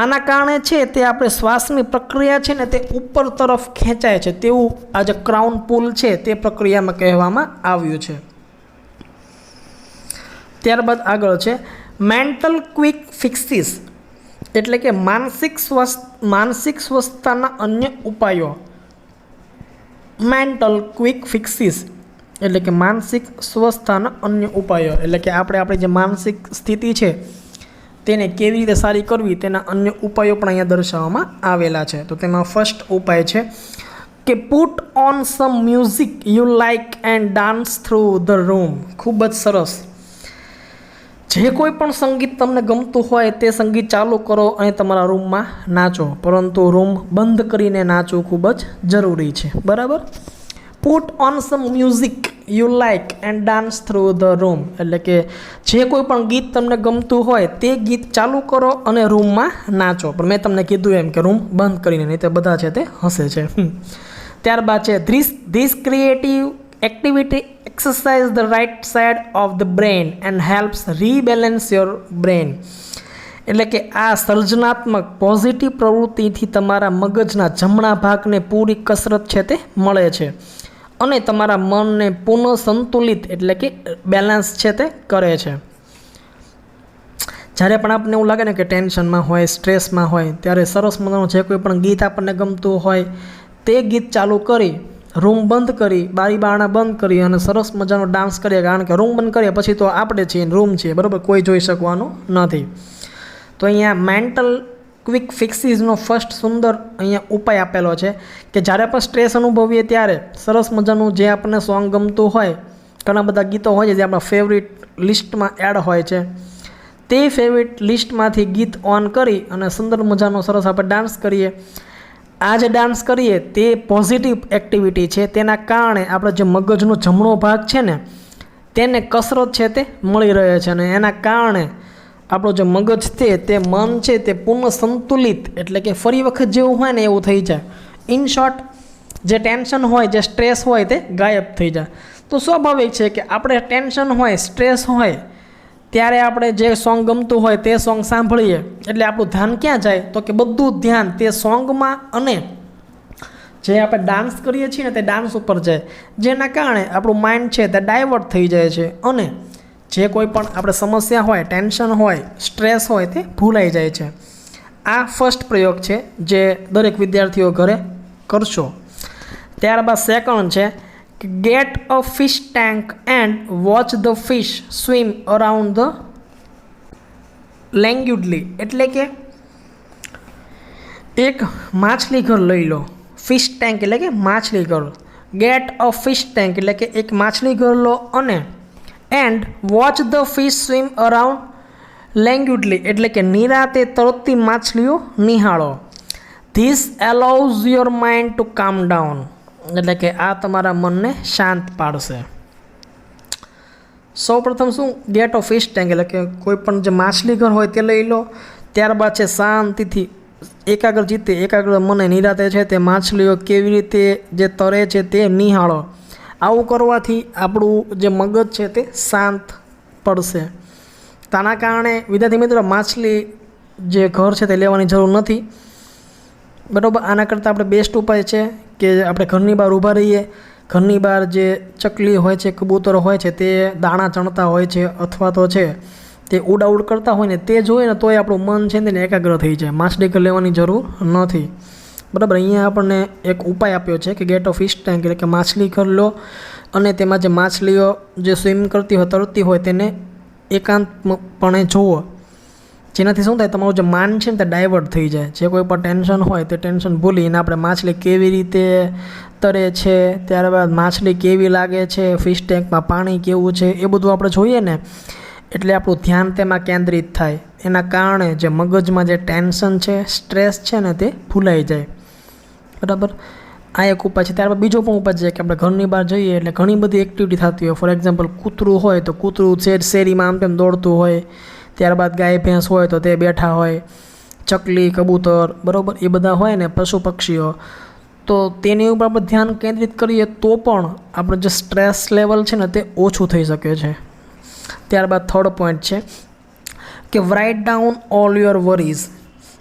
આના કારણે છે તે આપણે શ્વાસની પ્રક્રિયા છે ને તે ઉપર તરફ ખેંચાય છે તેવું આ જે ક્રાઉન પુલ છે તે પ્રક્રિયામાં કહેવામાં આવ્યું છે. ત્યારબાદ આગળ છે મેન્ટલ ક્વિક ફિક્સીસ એટલે કે માનસિક સ્વસ્થતાના અન્ય ઉપાયો. મેન્ટલ ક્વિક ફિક્સીસ એટલે કે માનસિક સ્વસ્થતાના અન્ય ઉપાયો એટલે કે આપણી જે માનસિક સ્થિતિ છે તેને કેવી રીતે સારી કરવી તેના અન્ય ઉપાયો પણ અહીંયા દર્શાવવામાં આવેલા છે. તો તેમાં ફર્સ્ટ ઉપાય છે કે put on some music you like and dance through the room. ખૂબ જ સરસ. જે કોઈ પણ સંગીત તમને ગમતું હોય તે સંગીત ચાલુ કરો અને તમારા રૂમમાં નાચો, પરંતુ રૂમ બંધ કરીને નાચવું ખૂબ જ જરૂરી છે. બરાબર. Put on some music you like and dance through the room એટલે કે જે કોઈ પણ ગીત તમને ગમતું હોય તે ગીત ચાલુ કરો અને રૂમમાં નાચો. પણ મેં તમને કીધું એમ કે રૂમ બંધ કરીને, નહીં તો બધા છે તે હસે છે. ત્યારબાદ છે this creative activity exercise the right side of the brain and helps rebalance your brain. એટલે કે આ સર્જનાત્મક પોઝિટિવ પ્રવૃત્તિથી તમારા મગજના જમણા ભાગને પૂરી કસરત છે તે મળે છે અને તમારા મનને પુનઃ સંતુલિત એટલે કે બેલેન્સ છે તે કરે છે. જ્યારે પણ આપણને એવું લાગે ને કે ટેન્શનમાં હોય, સ્ટ્રેસમાં હોય, ત્યારે સરસ મજાનું જે કોઈ પણ ગીત આપણને ગમતું હોય તે ગીત ચાલુ કરી, રૂમ બંધ કરી, બારી બારણા બંધ કરી અને સરસ મજાનો ડાન્સ કરીએ. કારણ કે રૂમ બંધ કરીએ પછી તો આપણે છીએ, રૂમ છીએ, બરાબર, કોઈ જોઈ શકવાનું નથી. તો અહીંયા મેન્ટલ ક્વિક ફિક્સીસનો ફર્સ્ટ સુંદર અહીંયા ઉપાય આપેલો છે કે જ્યારે પણ સ્ટ્રેસ અનુભવીએ ત્યારે સરસ મજાનું જે આપણને સોંગ ગમતું હોય, ઘણા બધા ગીતો હોય છે જે આપણા ફેવરિટ લિસ્ટમાં એડ હોય છે, તે ફેવરિટ લિસ્ટમાંથી ગીત ઓન કરી અને સુંદર મજાનો સરસ આપણે ડાન્સ કરીએ. આ જે ડાન્સ કરીએ તે પોઝિટિવ એક્ટિવિટી છે. તેના કારણે આપણે જે મગજનો જમણો ભાગ છે ને તેને કસરત છે તે મળી રહે છે અને એના કારણે આપણું જે મગજ છે તે મન છે તે પૂર્ણ સંતુલિત એટલે કે ફરી વખત જેવું હોય ને એવું થઈ જાય. ઇન શોર્ટ જે ટેન્શન હોય, જે સ્ટ્રેસ હોય તે ગાયબ થઈ જાય. તો સ્વાભાવિક છે કે આપણે ટેન્શન હોય, સ્ટ્રેસ હોય ત્યારે આપણે જે સોંગ ગમતું હોય તે સોંગ સાંભળીએ એટલે આપણું ધ્યાન ક્યાં જાય? તો કે બધું ધ્યાન તે સોંગમાં અને જે આપણે ડાન્સ કરીએ છીએ ને તે ડાન્સ ઉપર જાય, જેના કારણે આપણું માઇન્ડ છે તે ડાયવર્ટ થઈ જાય છે અને જે કોઈ પણ આપણે સમસ્યા હોય, ટેન્શન હોય, સ્ટ્રેસ હોય તે ભૂલાઈ જાય છે. આ ફર્સ્ટ પ્રયોગ છે જે દરેક વિદ્યાર્થીઓ ઘરે કરશો. ત્યારબાદ સેકન્ડ છે get a fish tank and watch the fish swim around the languidly. એટલે કે એક માછલી ઘર લઈ લો, ફિશ ટેન્ક એટલે કે માછલી ઘર. ગેટ અ ફિશ ટેન્ક એટલે કે એક માછલી ઘર લો અને and watch the fish swim around languidly એટલે કે નિરાતે તરતી માછલીઓ નિહાળો. This allows your mind to calm down એટલે કે આ તમારા મનને શાંત પાડશે. સૌપ્રથમ શું, ગેટ ઓફ ફિશ ટેન્ક એટલે કે કોઈ પણ જે માછલી ઘર હોય તે લઈ લો. ત્યારબાદ છે શાંતિથી એકાગ્ર મને નિરાતે છે તે માછલીઓ કેવી રીતે જે તરે છે તે નિહાળો. આવું કરવાથી આપણું જે મગજ છે તે શાંત પડશે. તેના કારણે વિદ્યાર્થી મિત્રો માછલી જે ઘર છે તે લેવાની જરૂર નથી, બરાબર. આના કરતાં આપણે બેસ્ટ ઉપાય છે કે આપણે ઘરની બહાર ઊભા રહીએ. ઘરની બહાર જે ચકલી હોય છે, કબૂતરો હોય છે તે દાણા ચણતા હોય છે અથવા તો છે તે ઉડાઉડ કરતા હોય ને તે જોઈએ ને તોય આપણું મન છે ને એકાગ્ર થઈ જાય. માછલી ઘર લેવાની જરૂર નથી, બરાબર. અહીંયા આપણને એક ઉપાય આપ્યો છે કે ગેટ ઓફ ફિશ ટેન્ક એટલે કે માછલી ઘર લો અને તેમાં જે માછલીઓ જે સ્વિમ કરતી હોય, તરતી હોય તેને એકાંતપણે જુઓ. જેનાથી શું થાય, તમારું જે માન છે ને તે ડાયવર્ટ થઈ જાય. જે કોઈ પણ ટેન્શન હોય તે ટેન્શન ભૂલીને આપણે માછલી કેવી રીતે તરે છે, ત્યારબાદ માછલી કેવી લાગે છે, ફિશ ટેન્કમાં પાણી કેવું છે, એ બધું આપણે જોઈએ ને એટલે આપણું ધ્યાન તેમાં કેન્દ્રિત થાય. એના કારણે જે મગજમાં જે ટેન્શન છે, સ્ટ્રેસ છે ને તે ભૂલાઈ જાય, બરાબર. આ એક ઉપાય છે. ત્યારબાદ બીજો પણ ઉપાય છે કે આપણે ઘરની બહાર જઈએ એટલે ઘણી બધી એક્ટિવિટી થતી હોય. ફોર એક્ઝામ્પલ કૂતરું હોય તો કૂતરું શેરીમાં આમ તેમ દોડતું હોય. ત્યારબાદ ગાય ભેંસ હોય તો તે બેઠા હોય. ચકલી, કબૂતર, બરાબર, એ બધા હોય ને પશુ પક્ષીઓ, તો તેની ઉપર આપણે ધ્યાન કેન્દ્રિત કરીએ તો પણ આપણું જે સ્ટ્રેસ લેવલ છે ને તે ઓછું થઈ શકે છે. ત્યારબાદ થર્ડ પોઈન્ટ છે કે right down all your worries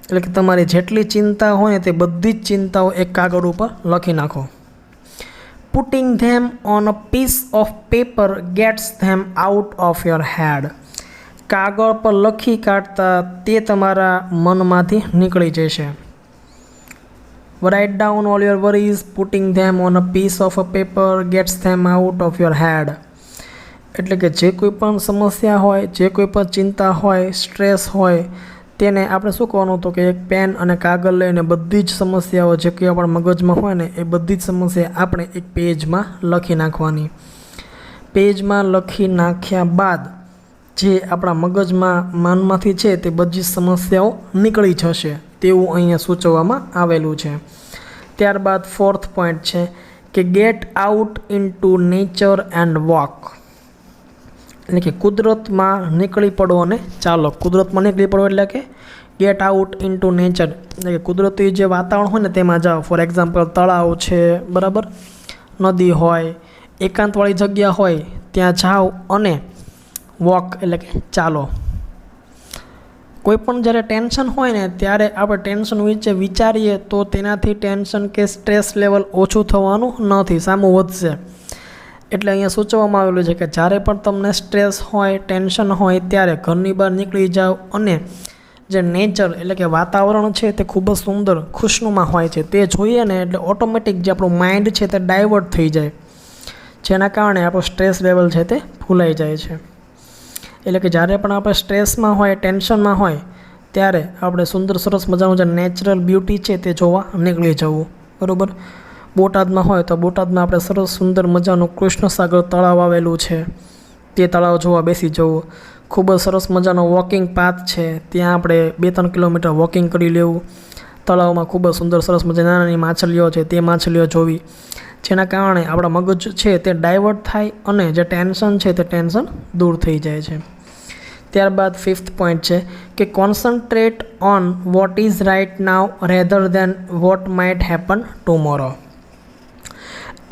એટલે કે તમારી જેટલી ચિંતા હોય ને તે બધી જ ચિંતાઓ એક કાગળ ઉપર લખી નાખો. Putting them on a piece of paper gets them out of your head. કાગળ પર લખી કાઢતા તે તમારા મનમાંથી નીકળી જશે. Write down all your worries, putting them on a piece of a paper gets them out of your head. એટલે કે જે કોઈ પણ સમસ્યા હોય, જે કોઈ પણ ચિંતા હોય, સ્ટ્રેસ હોય, તેને આપણે શું કરવાનું હતું કે એક પેન અને કાગળ લઈને બધી જ સમસ્યાઓ જે કંઈ આપણા મગજમાં હોય ને એ બધી જ સમસ્યા આપણે એક પેજમાં લખી નાખવાની. પેજમાં લખી નાખ્યા બાદ જે આપણા મનમાંથી છે તે બધી સમસ્યાઓ નીકળી જશે તેવું અહીંયા સૂચવવામાં આવેલું છે. ત્યારબાદ ફોર્થ પોઈન્ટ છે કે get out into nature and walk એટલે કે કુદરતમાં નીકળી પડો અને ચાલો. કુદરતમાં નીકળી પડો એટલે કે ગેટ આઉટ ઇનટુ નેચર એટલે કે કુદરતી જે વાતાવરણ હોય ને તેમાં જાઓ. ફોર એક્ઝામ્પલ તળાવ છે, બરાબર, નદી હોય, એકાંતવાળી જગ્યા હોય ત્યાં જાઓ અને વોક એટલે કે ચાલો. કોઈ પણ જ્યારે ટેન્શન હોય ને ત્યારે આપણે ટેન્શન વિશે વિચારીએ તો તેનાથી ટેન્શન કે સ્ટ્રેસ લેવલ ઓછું થવાનું નથી, સામું વધશે. એટલે અહીંયા સૂચવવામાં આવેલું છે કે જ્યારે પણ તમને સ્ટ્રેસ હોય, ટેન્શન હોય ત્યારે ઘરની બહાર નીકળી જાઓ અને જે નેચર એટલે કે વાતાવરણ છે તે ખૂબ જ સુંદર ખુશનુમા હોય છે તે જોઈએ ને એટલે ઓટોમેટિક જે આપણું માઇન્ડ છે તે ડાયવર્ટ થઈ જાય, જેના કારણે આપણો સ્ટ્રેસ લેવલ છે તે ભૂલાઈ જાય છે. એટલે કે જ્યારે પણ આપણે સ્ટ્રેસમાં હોય, ટેન્શનમાં હોય ત્યારે આપણે સુંદર સરસ મજાનું જે નેચરલ બ્યુટી છે તે જોવા નીકળી જવું, બરાબર. બોટાદમાં હોય તો બોટાદમાં આપણે સરસ સુંદર મજાનું કૃષ્ણસાગર તળાવ આવેલું છે, તે તળાવ જોવા બેસી જવું. ખૂબ જ સરસ મજાનો વોકિંગ પાથ છે, ત્યાં આપણે 2-3 કિલોમીટર વોકિંગ કરી લેવું. તળાવમાં ખૂબ જ સુંદર સરસ મજાની નાની માછલીઓ છે તે માછલીઓ જોવી, જેના કારણે આપણા મગજ છે તે ડાયવર્ટ થાય અને જે ટેન્શન છે તે ટેન્શન દૂર થઈ જાય છે. ત્યારબાદ ફિફ્થ પોઈન્ટ છે કે concentrate on what is right now rather than what might happen tomorrow.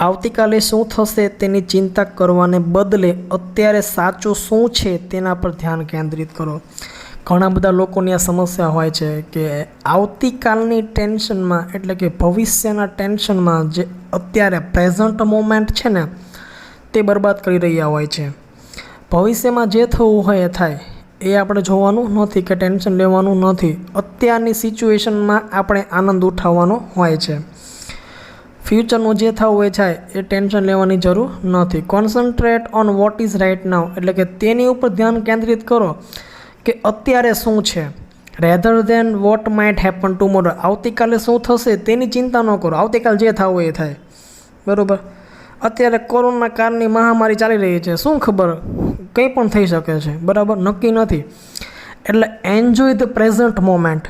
આવતીકાલે શું થશે તેની ચિંતા કરવાને બદલે અત્યારે સાચું શું છે તેના પર ધ્યાન કેન્દ્રિત કરો. ઘણા બધા લોકોની આ સમસ્યા હોય છે કે આવતીકાલની ટેન્શનમાં એટલે કે ભવિષ્યના ટેન્શનમાં જે અત્યારે પ્રેઝન્ટ મોમેન્ટ છે ને તે બરબાદ કરી રહ્યા હોય છે. ભવિષ્યમાં જે થવું હોય એ થાય, એ આપણે જોવાનું નથી કે ટેન્શન લેવાનું નથી. અત્યારની સિચ્યુએશનમાં આપણે આનંદ ઉઠાવવાનો હોય છે. ફ્યુચરનું જે થવું એ થાય, એ ટેન્શન લેવાની જરૂર નથી. Concentrate on what is right now એટલે કે તેની ઉપર ધ્યાન કેન્દ્રિત કરો કે અત્યારે શું છે. Rather than what might happen tomorrow. આવતીકાલે શું થશે તેની ચિંતા ન કરો, આવતીકાલ જે થવું એ થાય. બરાબર. અત્યારે કોરોના કાળની મહામારી ચાલી રહી છે, શું ખબર કંઈ પણ થઈ શકે છે. બરાબર, નક્કી નથી. એટલે એન્જોય ધ પ્રેઝન્ટ મોમેન્ટ.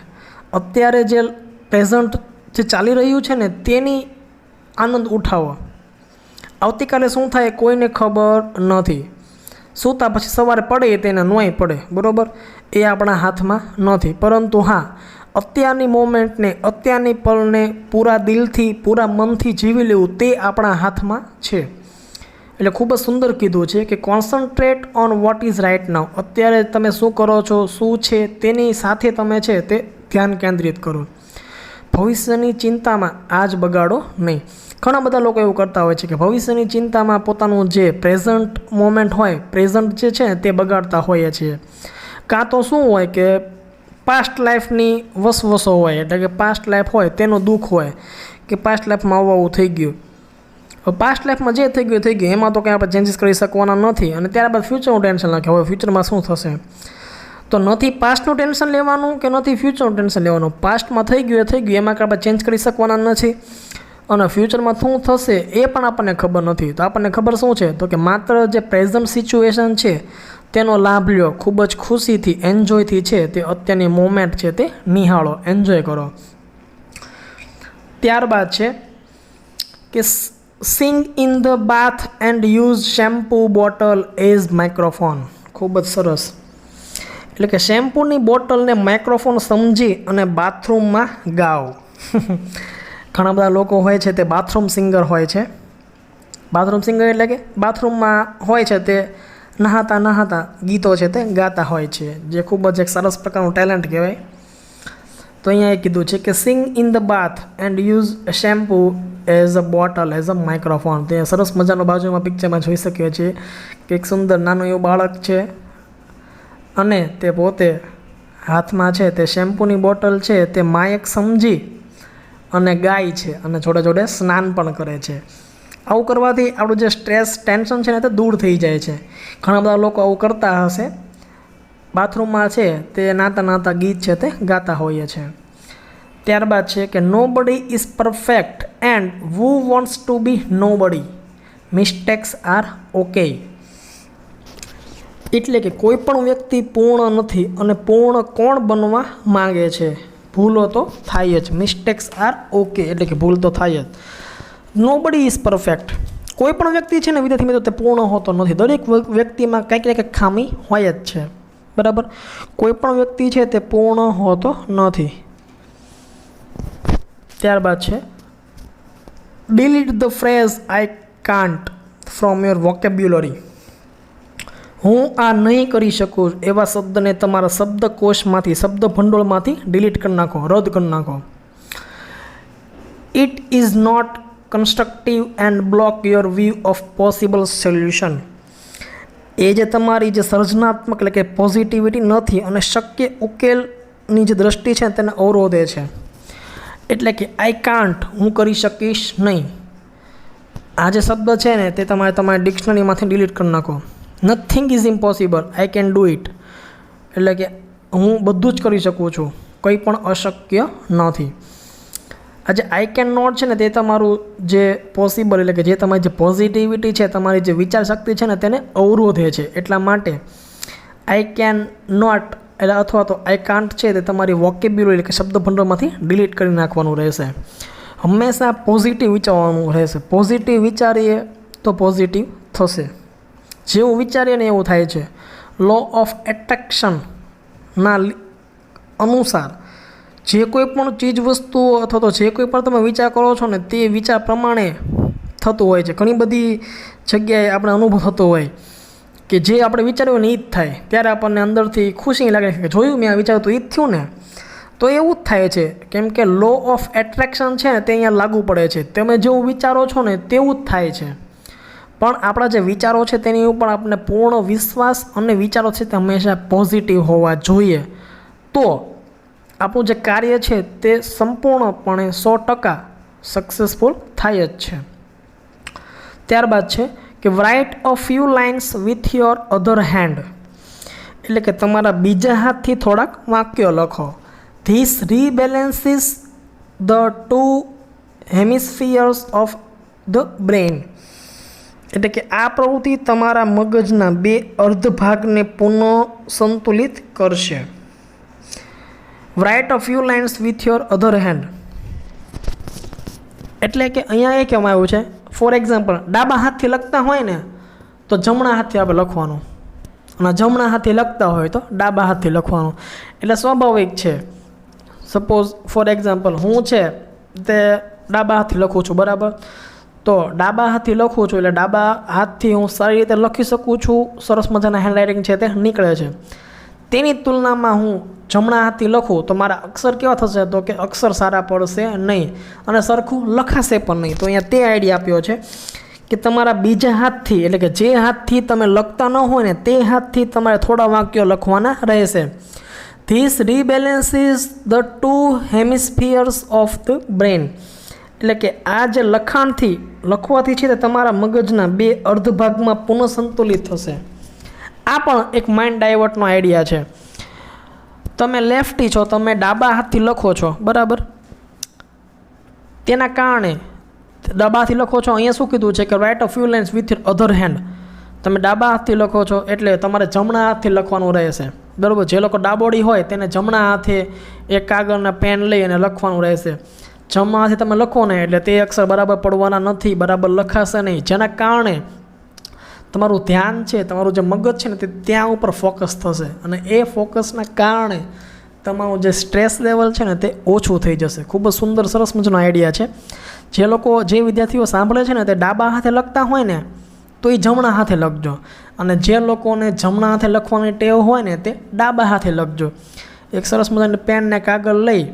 અત્યારે જે પ્રેઝન્ટ જે ચાલી રહ્યું છે ને તેની આનંદ ઉઠાવો. આવતીકાલે શું થાય કોઈને ખબર નથી. સૂતા પછી સવારે પડે તેને નોય પડે. બરાબર, એ આપણા હાથમાં નથી. પરંતુ હા, અત્યારની મોમેન્ટને, અત્યારની પળને પૂરા દિલથી, પૂરા મનથી જીવી લેવું તે આપણા હાથમાં છે. એટલે ખૂબ જ સુંદર કીધું છે કે concentrate on what is right now. અત્યારે તમે શું કરો છો, શું છે તેની સાથે તમે છે તે ધ્યાન કેન્દ્રિત કરો. ભવિષ્યની ચિંતામાં આજ બગાડો નહીં. ઘણા બધા લોકો એવું કરતા હોય છે કે ભવિષ્યની ચિંતામાં પોતાનું જે પ્રેઝન્ટ મોમેન્ટ હોય, પ્રેઝન્ટ જે છે તે બગાડતા હોઈએ છીએ. કાં તો શું હોય કે પાસ્ટ લાઈફની વસવસો હોય, એટલે કે પાસ્ટ લાઈફ હોય તેનું દુઃખ હોય કે પાસ્ટ લાઈફમાં આવું થઈ ગયું. પાસ્ટ લાઈફમાં જે થઈ ગયું એમાં તો કંઈ આપણે ચેન્જીસ કરી શકવાના નથી. અને ત્યારબાદ ફ્યુચરનું ટેન્શન રાખે, હવે ફ્યુચરમાં શું થશે. તો નથી પાસ્ટનું ટેન્શન લેવાનું કે નથી ફ્યુચરનું ટેન્શન લેવાનું. પાસ્ટમાં થઈ ગયું એમાં આપણે ચેન્જ કરી શકવાના નથી. અને ફ્યુચરમાં શું થશે એ પણ આપણને ખબર નથી. તો આપણને ખબર શું છે તો કે માત્ર જે પ્રેઝન્ટ સિચ્યુએશન છે તેનો લાભ લ્યો, ખૂબ જ ખુશીથી, એન્જોયથી છે તે અત્યારની મોમેન્ટ છે તે નિહાળો, એન્જોય કરો. ત્યારબાદ છે કે sing in the bath and use shampoo bottle as microphone. ખૂબ જ સરસ. એટલે કે શેમ્પૂની બોટલને માઇક્રોફોન સમજી અને બાથરૂમમાં ગાઓ. ઘણા બધા લોકો હોય છે તે બાથરૂમ સિંગર હોય છે. બાથરૂમ સિંગર એટલે કે બાથરૂમમાં હોય છે તે નહાતા ગીતો છે તે ગાતા હોય છે, જે ખૂબ જ એક સરસ પ્રકારનું ટેલેન્ટ કહેવાય. તો અહીંયા એ કીધું છે કે sing in the bath and use shampoo as a bottle as a microphone. તે સરસ મજાનો બાજુમાં પિક્ચરમાં જોઈ શકીએ છીએ કે એક સુંદર નાનું એવું બાળક છે અને તે પોતે હાથમાં છે તે શેમ્પૂની બોટલ છે તે માયક સમજી અને ગાય છે અને જોડે જોડે સ્નાન પણ કરે છે. આવું કરવાથી આપણું જે સ્ટ્રેસ, ટેન્શન છે ને તે દૂર થઈ જાય છે. ઘણા બધા લોકો આવું કરતા હશે, બાથરૂમમાં છે તે નાતા ગીત છે તે ગાતા હોઈએ છે. ત્યારબાદ છે કે nobody is perfect and who wants to be nobody. Mistakes are okay. એટલે કે કોઈ પણ વ્યક્તિ પૂર્ણ નથી અને પૂર્ણ કોણ બનવા માંગે છે. ભૂલો તો થાય જ. મિસ્ટેક્સ આર ઓકે, એટલે કે ભૂલ તો થાય જ. નો બડી ઇઝ પરફેક્ટ. કોઈ પણ વ્યક્તિ છે ને વિદ્યાર્થી મિત્રો તે પૂર્ણ હોતો નથી. દરેક વ્યક્તિમાં કંઈક ને કંઈક ખામી હોય જ છે. બરાબર, કોઈ પણ વ્યક્તિ છે તે પૂર્ણ હોતો નથી. ત્યારબાદ છે delete the phrase I can't from your vocabulary. હું આ નહીં કરી શકું એવા શબ્દને તમારા શબ્દકોશમાંથી, શબ્દ ભંડોળમાંથી ડિલીટ કરી નાખો, રદ કરી નાખો. It is not constructive and block your view of possible solution. એ જે તમારી જે સર્જનાત્મક એટલે કે પોઝિટિવિટી નથી અને શક્ય ઉકેલની જે દ્રષ્ટિ છે તેને અવરોધે છે. એટલે કે આઈ કાન્ટ, હું કરી શકીશ નહીં. આ જે શબ્દ છે ને તે તમારી ડિક્શનરીમાંથી ડિલીટ કરી નાખો. Nothing is impossible, I can do it. એટલે કે હું બધું જ કરી શકું છું, કંઈ પણ અશક્ય નથી. આ જે આઈ કેન નોટ છે ને તે તમારું જે પોસિબલ એટલે કે જે તમારી જે પોઝિટિવિટી છે, તમારી જે વિચાર શક્તિ છે ને તેને અવરોધે છે. એટલા માટે આઈ કેન નોટ એટલે અથવા તો આઈ કાન્ટ છે તે તમારી વોકેબ્યુલરી એટલે કે શબ્દ ભંડોળમાંથી ડિલીટ કરી નાખવાનું રહેશે. હંમેશા પોઝિટિવ વિચારવાનું રહેશે. પોઝિટિવ વિચારીએ તો પોઝિટિવ થશે. જેવું વિચારીએ ને એવું થાય છે. લો ઓફ એટ્રેક્શનના અનુસાર જે કોઈ પણ ચીજ વસ્તુઓ અથવા તો જે કોઈ પણ તમે વિચાર કરો છો ને તે વિચાર પ્રમાણે થતું હોય છે. ઘણી બધી જગ્યાએ આપણે અનુભવ થતો હોય કે જે આપણે વિચાર્યું ને એ જ થાય. ત્યારે આપણને અંદરથી ખુશી લાગે કે જોયું મેં આ વિચાર્યું તો એ જ થયું ને. તો એવું જ થાય છે, કેમ કે લો ઓફ એટ્રેક્શન છે ને તે અહીંયા લાગુ પડે છે. તમે જેવું વિચારો છો ને તેવું જ થાય છે. પણ આપણા જે વિચારો છે તેની ઉપર આપણને પૂર્ણ વિશ્વાસ અને વિચારો છે તે હંમેશા પોઝિટિવ હોવા જોઈએ. તો આપણું જે કાર્ય છે તે સંપૂર્ણપણે 100% સક્સેસફુલ થાય જ છે. ત્યારબાદ છે કે write a few lines with your other hand. એટલે કે તમારા બીજા હાથથી થોડાક વાક્યો લખો. This rebalances the two hemispheres of the brain. એટલે કે આ પ્રવૃત્તિ તમારા મગજના બે અર્ધ ભાગને પુનઃ સંતુલિત કરશે. Right a few lines with your other hand. એટલે કે અહીંયા એ કહેવામાં આવ્યું છે, ફોર એક્ઝામ્પલ ડાબા હાથથી લખતા હોય ને તો જમણા હાથથી આપણે લખવાનું, અને જમણા હાથથી લખતા હોય તો ડાબા હાથથી લખવાનું. એટલે સ્વાભાવિક છે. સપોઝ ફોર એક્ઝામ્પલ હું છે તે ડાબા હાથથી લખું છું, બરાબર. તો ડાબા હાથથી લખું છું એટલે ડાબા હાથથી હું સારી રીતે લખી શકું છું, સરસ મજાના હેન્ડરાઇટિંગ છે તે નીકળે છે. તેની તુલનામાં હું જમણા હાથથી લખું તો મારા અક્ષર કેવા થશે, તો કે અક્ષર સારા પડશે નહીં અને સરખું લખાશે પણ નહીં. તો અહીંયા તે આઈડિયા આપ્યો છે કે તમારા બીજા હાથથી, એટલે કે જે હાથથી તમે લખતા ન હોય ને તે હાથથી તમારે થોડા વાક્યો લખવાના રહેશે. This rebalances the two hemispheres of the brain. એટલે કે આ જે લખાણથી લખવાથી છે તે તમારા મગજના બે અર્ધ ભાગમાં પુનઃ સંતુલિત થશે. આ પણ એક માઇન્ડ ડાયવર્ટનો આઈડિયા છે. તમે લેફ્ટી છો, તમે ડાબા હાથથી લખો છો, બરાબર. તેના કારણે ડાબાથી લખો છો, અહીંયા શું કીધું છે કે write a few lines with your other hand. તમે ડાબા હાથથી લખો છો એટલે તમારે જમણા હાથથી લખવાનું રહેશે, બરાબર. જે લોકો ડાબોડી હોય તેને જમણા હાથે એક કાગળના પેન લઈ અને લખવાનું રહેશે. જમણા હાથે તમે લખો ને એટલે તે અક્ષર બરાબર પડવાના નથી, બરાબર લખાશે નહીં, જેના કારણે તમારું ધ્યાન છે, તમારું જે મગજ છે ને તે ત્યાં ઉપર ફોકસ થશે, અને એ ફોકસના કારણે તમારું જે સ્ટ્રેસ લેવલ છે ને તે ઓછું થઈ જશે. ખૂબ જ સુંદર સરસ મજાનો આઈડિયા છે. જે વિદ્યાર્થીઓ સાંભળે છે ને તે ડાબા હાથે લખતા હોય ને તો એ જમણા હાથે લખજો, અને જે લોકોને જમણા હાથે લખવાની ટેવ હોય ને તે ડાબા હાથે લખજો. એક સરસ મજાની પેન ને કાગળ લઈ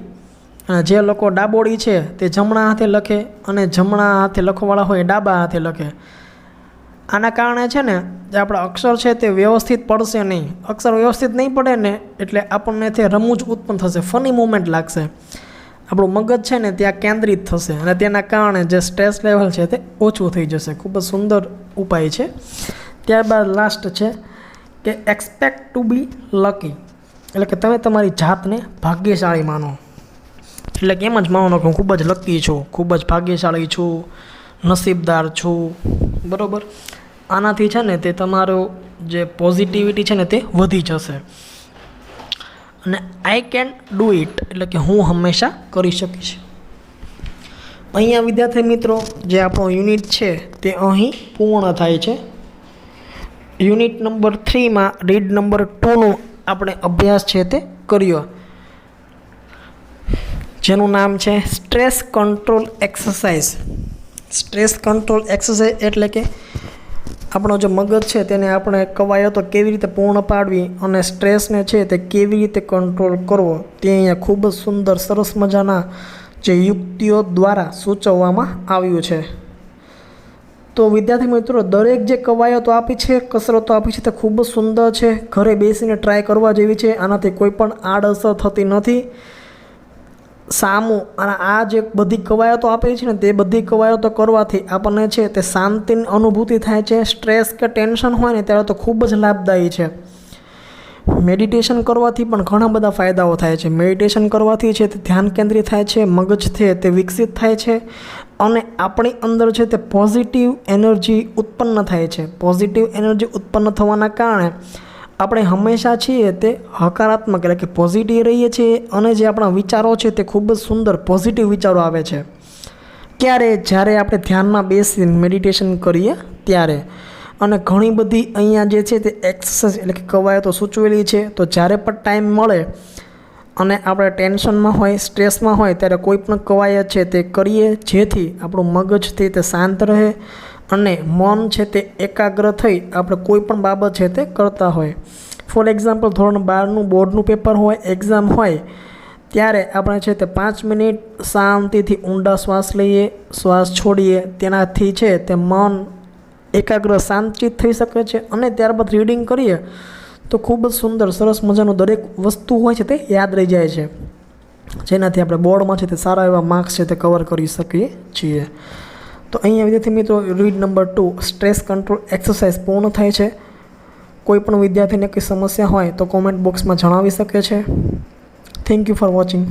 અને જે લોકો ડાબોડી છે તે જમણા હાથે લખે અને જમણા હાથે લખવાવાળા હોય ડાબા હાથે લખે. આના કારણે છે ને જે આપણા અક્ષર છે તે વ્યવસ્થિત પડશે નહીં. અક્ષર વ્યવસ્થિત નહીં પડે ને એટલે આપણને તે રમૂજ ઉત્પન્ન થશે, ફની મુમેન્ટ લાગશે. આપણું મગજ છે ને ત્યાં કેન્દ્રિત થશે અને તેના કારણે જે સ્ટ્રેસ લેવલ છે તે ઓછું થઈ જશે. ખૂબ જ સુંદર ઉપાય છે. ત્યારબાદ લાસ્ટ છે કે એક્સપેક્ટ ટુ બી લકી. એટલે કે તમે તમારી જાતને ભાગ્યશાળી માનો. એટલે કે એમ જ માનો કે હું ખૂબ જ લકી છું, ખૂબ જ ભાગ્યશાળી છું, નસીબદાર છું, બરાબર. આનાથી છે ને તે તમારો જે પોઝિટિવિટી છે ને તે વધી જશે. અને આઈ કેન ડૂ ઇટ એટલે કે હું હંમેશા કરી શકીશ. અહીંયા વિદ્યાર્થી મિત્રો જે આપણો યુનિટ છે તે અહીં પૂર્ણ થાય છે. યુનિટ નંબર 3માં રીડ નંબર 2નો આપણે અભ્યાસ છે તે કર્યો, જેનું નામ છે stress control exercise. Stress control exercise એટલે કે આપણો જે મગજ છે તેને આપણે કવાયતો કેવી રીતે પૂર્ણ પાડવી અને સ્ટ્રેસને છે તે કેવી રીતે કંટ્રોલ કરવો તે અહીંયા ખૂબ જ સુંદર સરસ મજાના જે યુક્તિઓ દ્વારા સૂચવવામાં આવ્યું છે. તો વિદ્યાર્થી મિત્રો દરેક જે કવાયતો આપી છે, કસરતો આપી છે તે ખૂબ જ સુંદર છે. ઘરે બેસીને ટ્રાય કરવા જેવી છે. આનાથી કોઈ પણ આડઅસર થતી નથી. સામું અને આ જે બધી કવાયતો આપી છે ને તે બધી કવાયતો કરવાથી આપણને છે તે શાંતિની અનુભૂતિ થાય છે. સ્ટ્રેસ કે ટેન્શન હોય ને ત્યારે તો ખૂબ જ લાભદાયી છે. મેડિટેશન કરવાથી પણ ઘણા બધા ફાયદાઓ થાય છે. મેડિટેશન કરવાથી છે તે ધ્યાન કેન્દ્રિત થાય છે, મગજ છે તે વિકસિત થાય છે અને આપણી અંદર છે તે પોઝિટિવ એનર્જી ઉત્પન્ન થાય છે. પોઝિટિવ એનર્જી ઉત્પન્ન થવાના કારણે આપણે હંમેશા છીએ તે હકારાત્મક એટલે કે પોઝિટિવ રહીએ છીએ અને જે આપણા વિચારો છે તે ખૂબ જ સુંદર પોઝિટિવ વિચારો આવે છે. ક્યારે? જ્યારે આપણે ધ્યાનમાં બેસીને મેડિટેશન કરીએ ત્યારે. અને ઘણી બધી અહીંયા જે છે તે એક્સરસાઇઝ એટલે કે કવાયતો સૂચવેલી છે. તો જ્યારે પણ ટાઈમ મળે અને આપણે ટેન્શનમાં હોય, સ્ટ્રેસમાં હોય ત્યારે કોઈ પણ કવાયત છે તે કરીએ, જેથી આપણું મગજ છે તે શાંત રહે અને મન છે તે એકાગ્ર થઈ આપણે કોઈ પણ બાબત છે તે કરતા હોય. ફોર એક્ઝામ્પલ ધોરણ 12નું બોર્ડનું પેપર હોય, એક્ઝામ હોય ત્યારે આપણે છે તે 5 મિનિટ શાંતિથી ઊંડા શ્વાસ લઈએ, શ્વાસ છોડીએ. તેનાથી છે તે મન એકાગ્ર શાંતિત થઈ શકે છે અને ત્યારબાદ રીડિંગ કરીએ તો ખૂબ જ સુંદર સરસ મજાનું દરેક વસ્તુ હોય છે તે યાદ રહી જાય છે, જેનાથી આપણે બોર્ડમાં છે તે સારા એવા માર્ક્સ છે તે કવર કરી શકીએ છીએ. તો અહીંયા વિદ્યાર્થી મિત્રો read number 2 stress control exercise પૂર્ણ થાય છે. કોઈ પણ વિદ્યાર્થીને કંઈ સમસ્યા હોય તો કોમેન્ટ બોક્સમાં જણાવી શકે છે. Thank you for watching.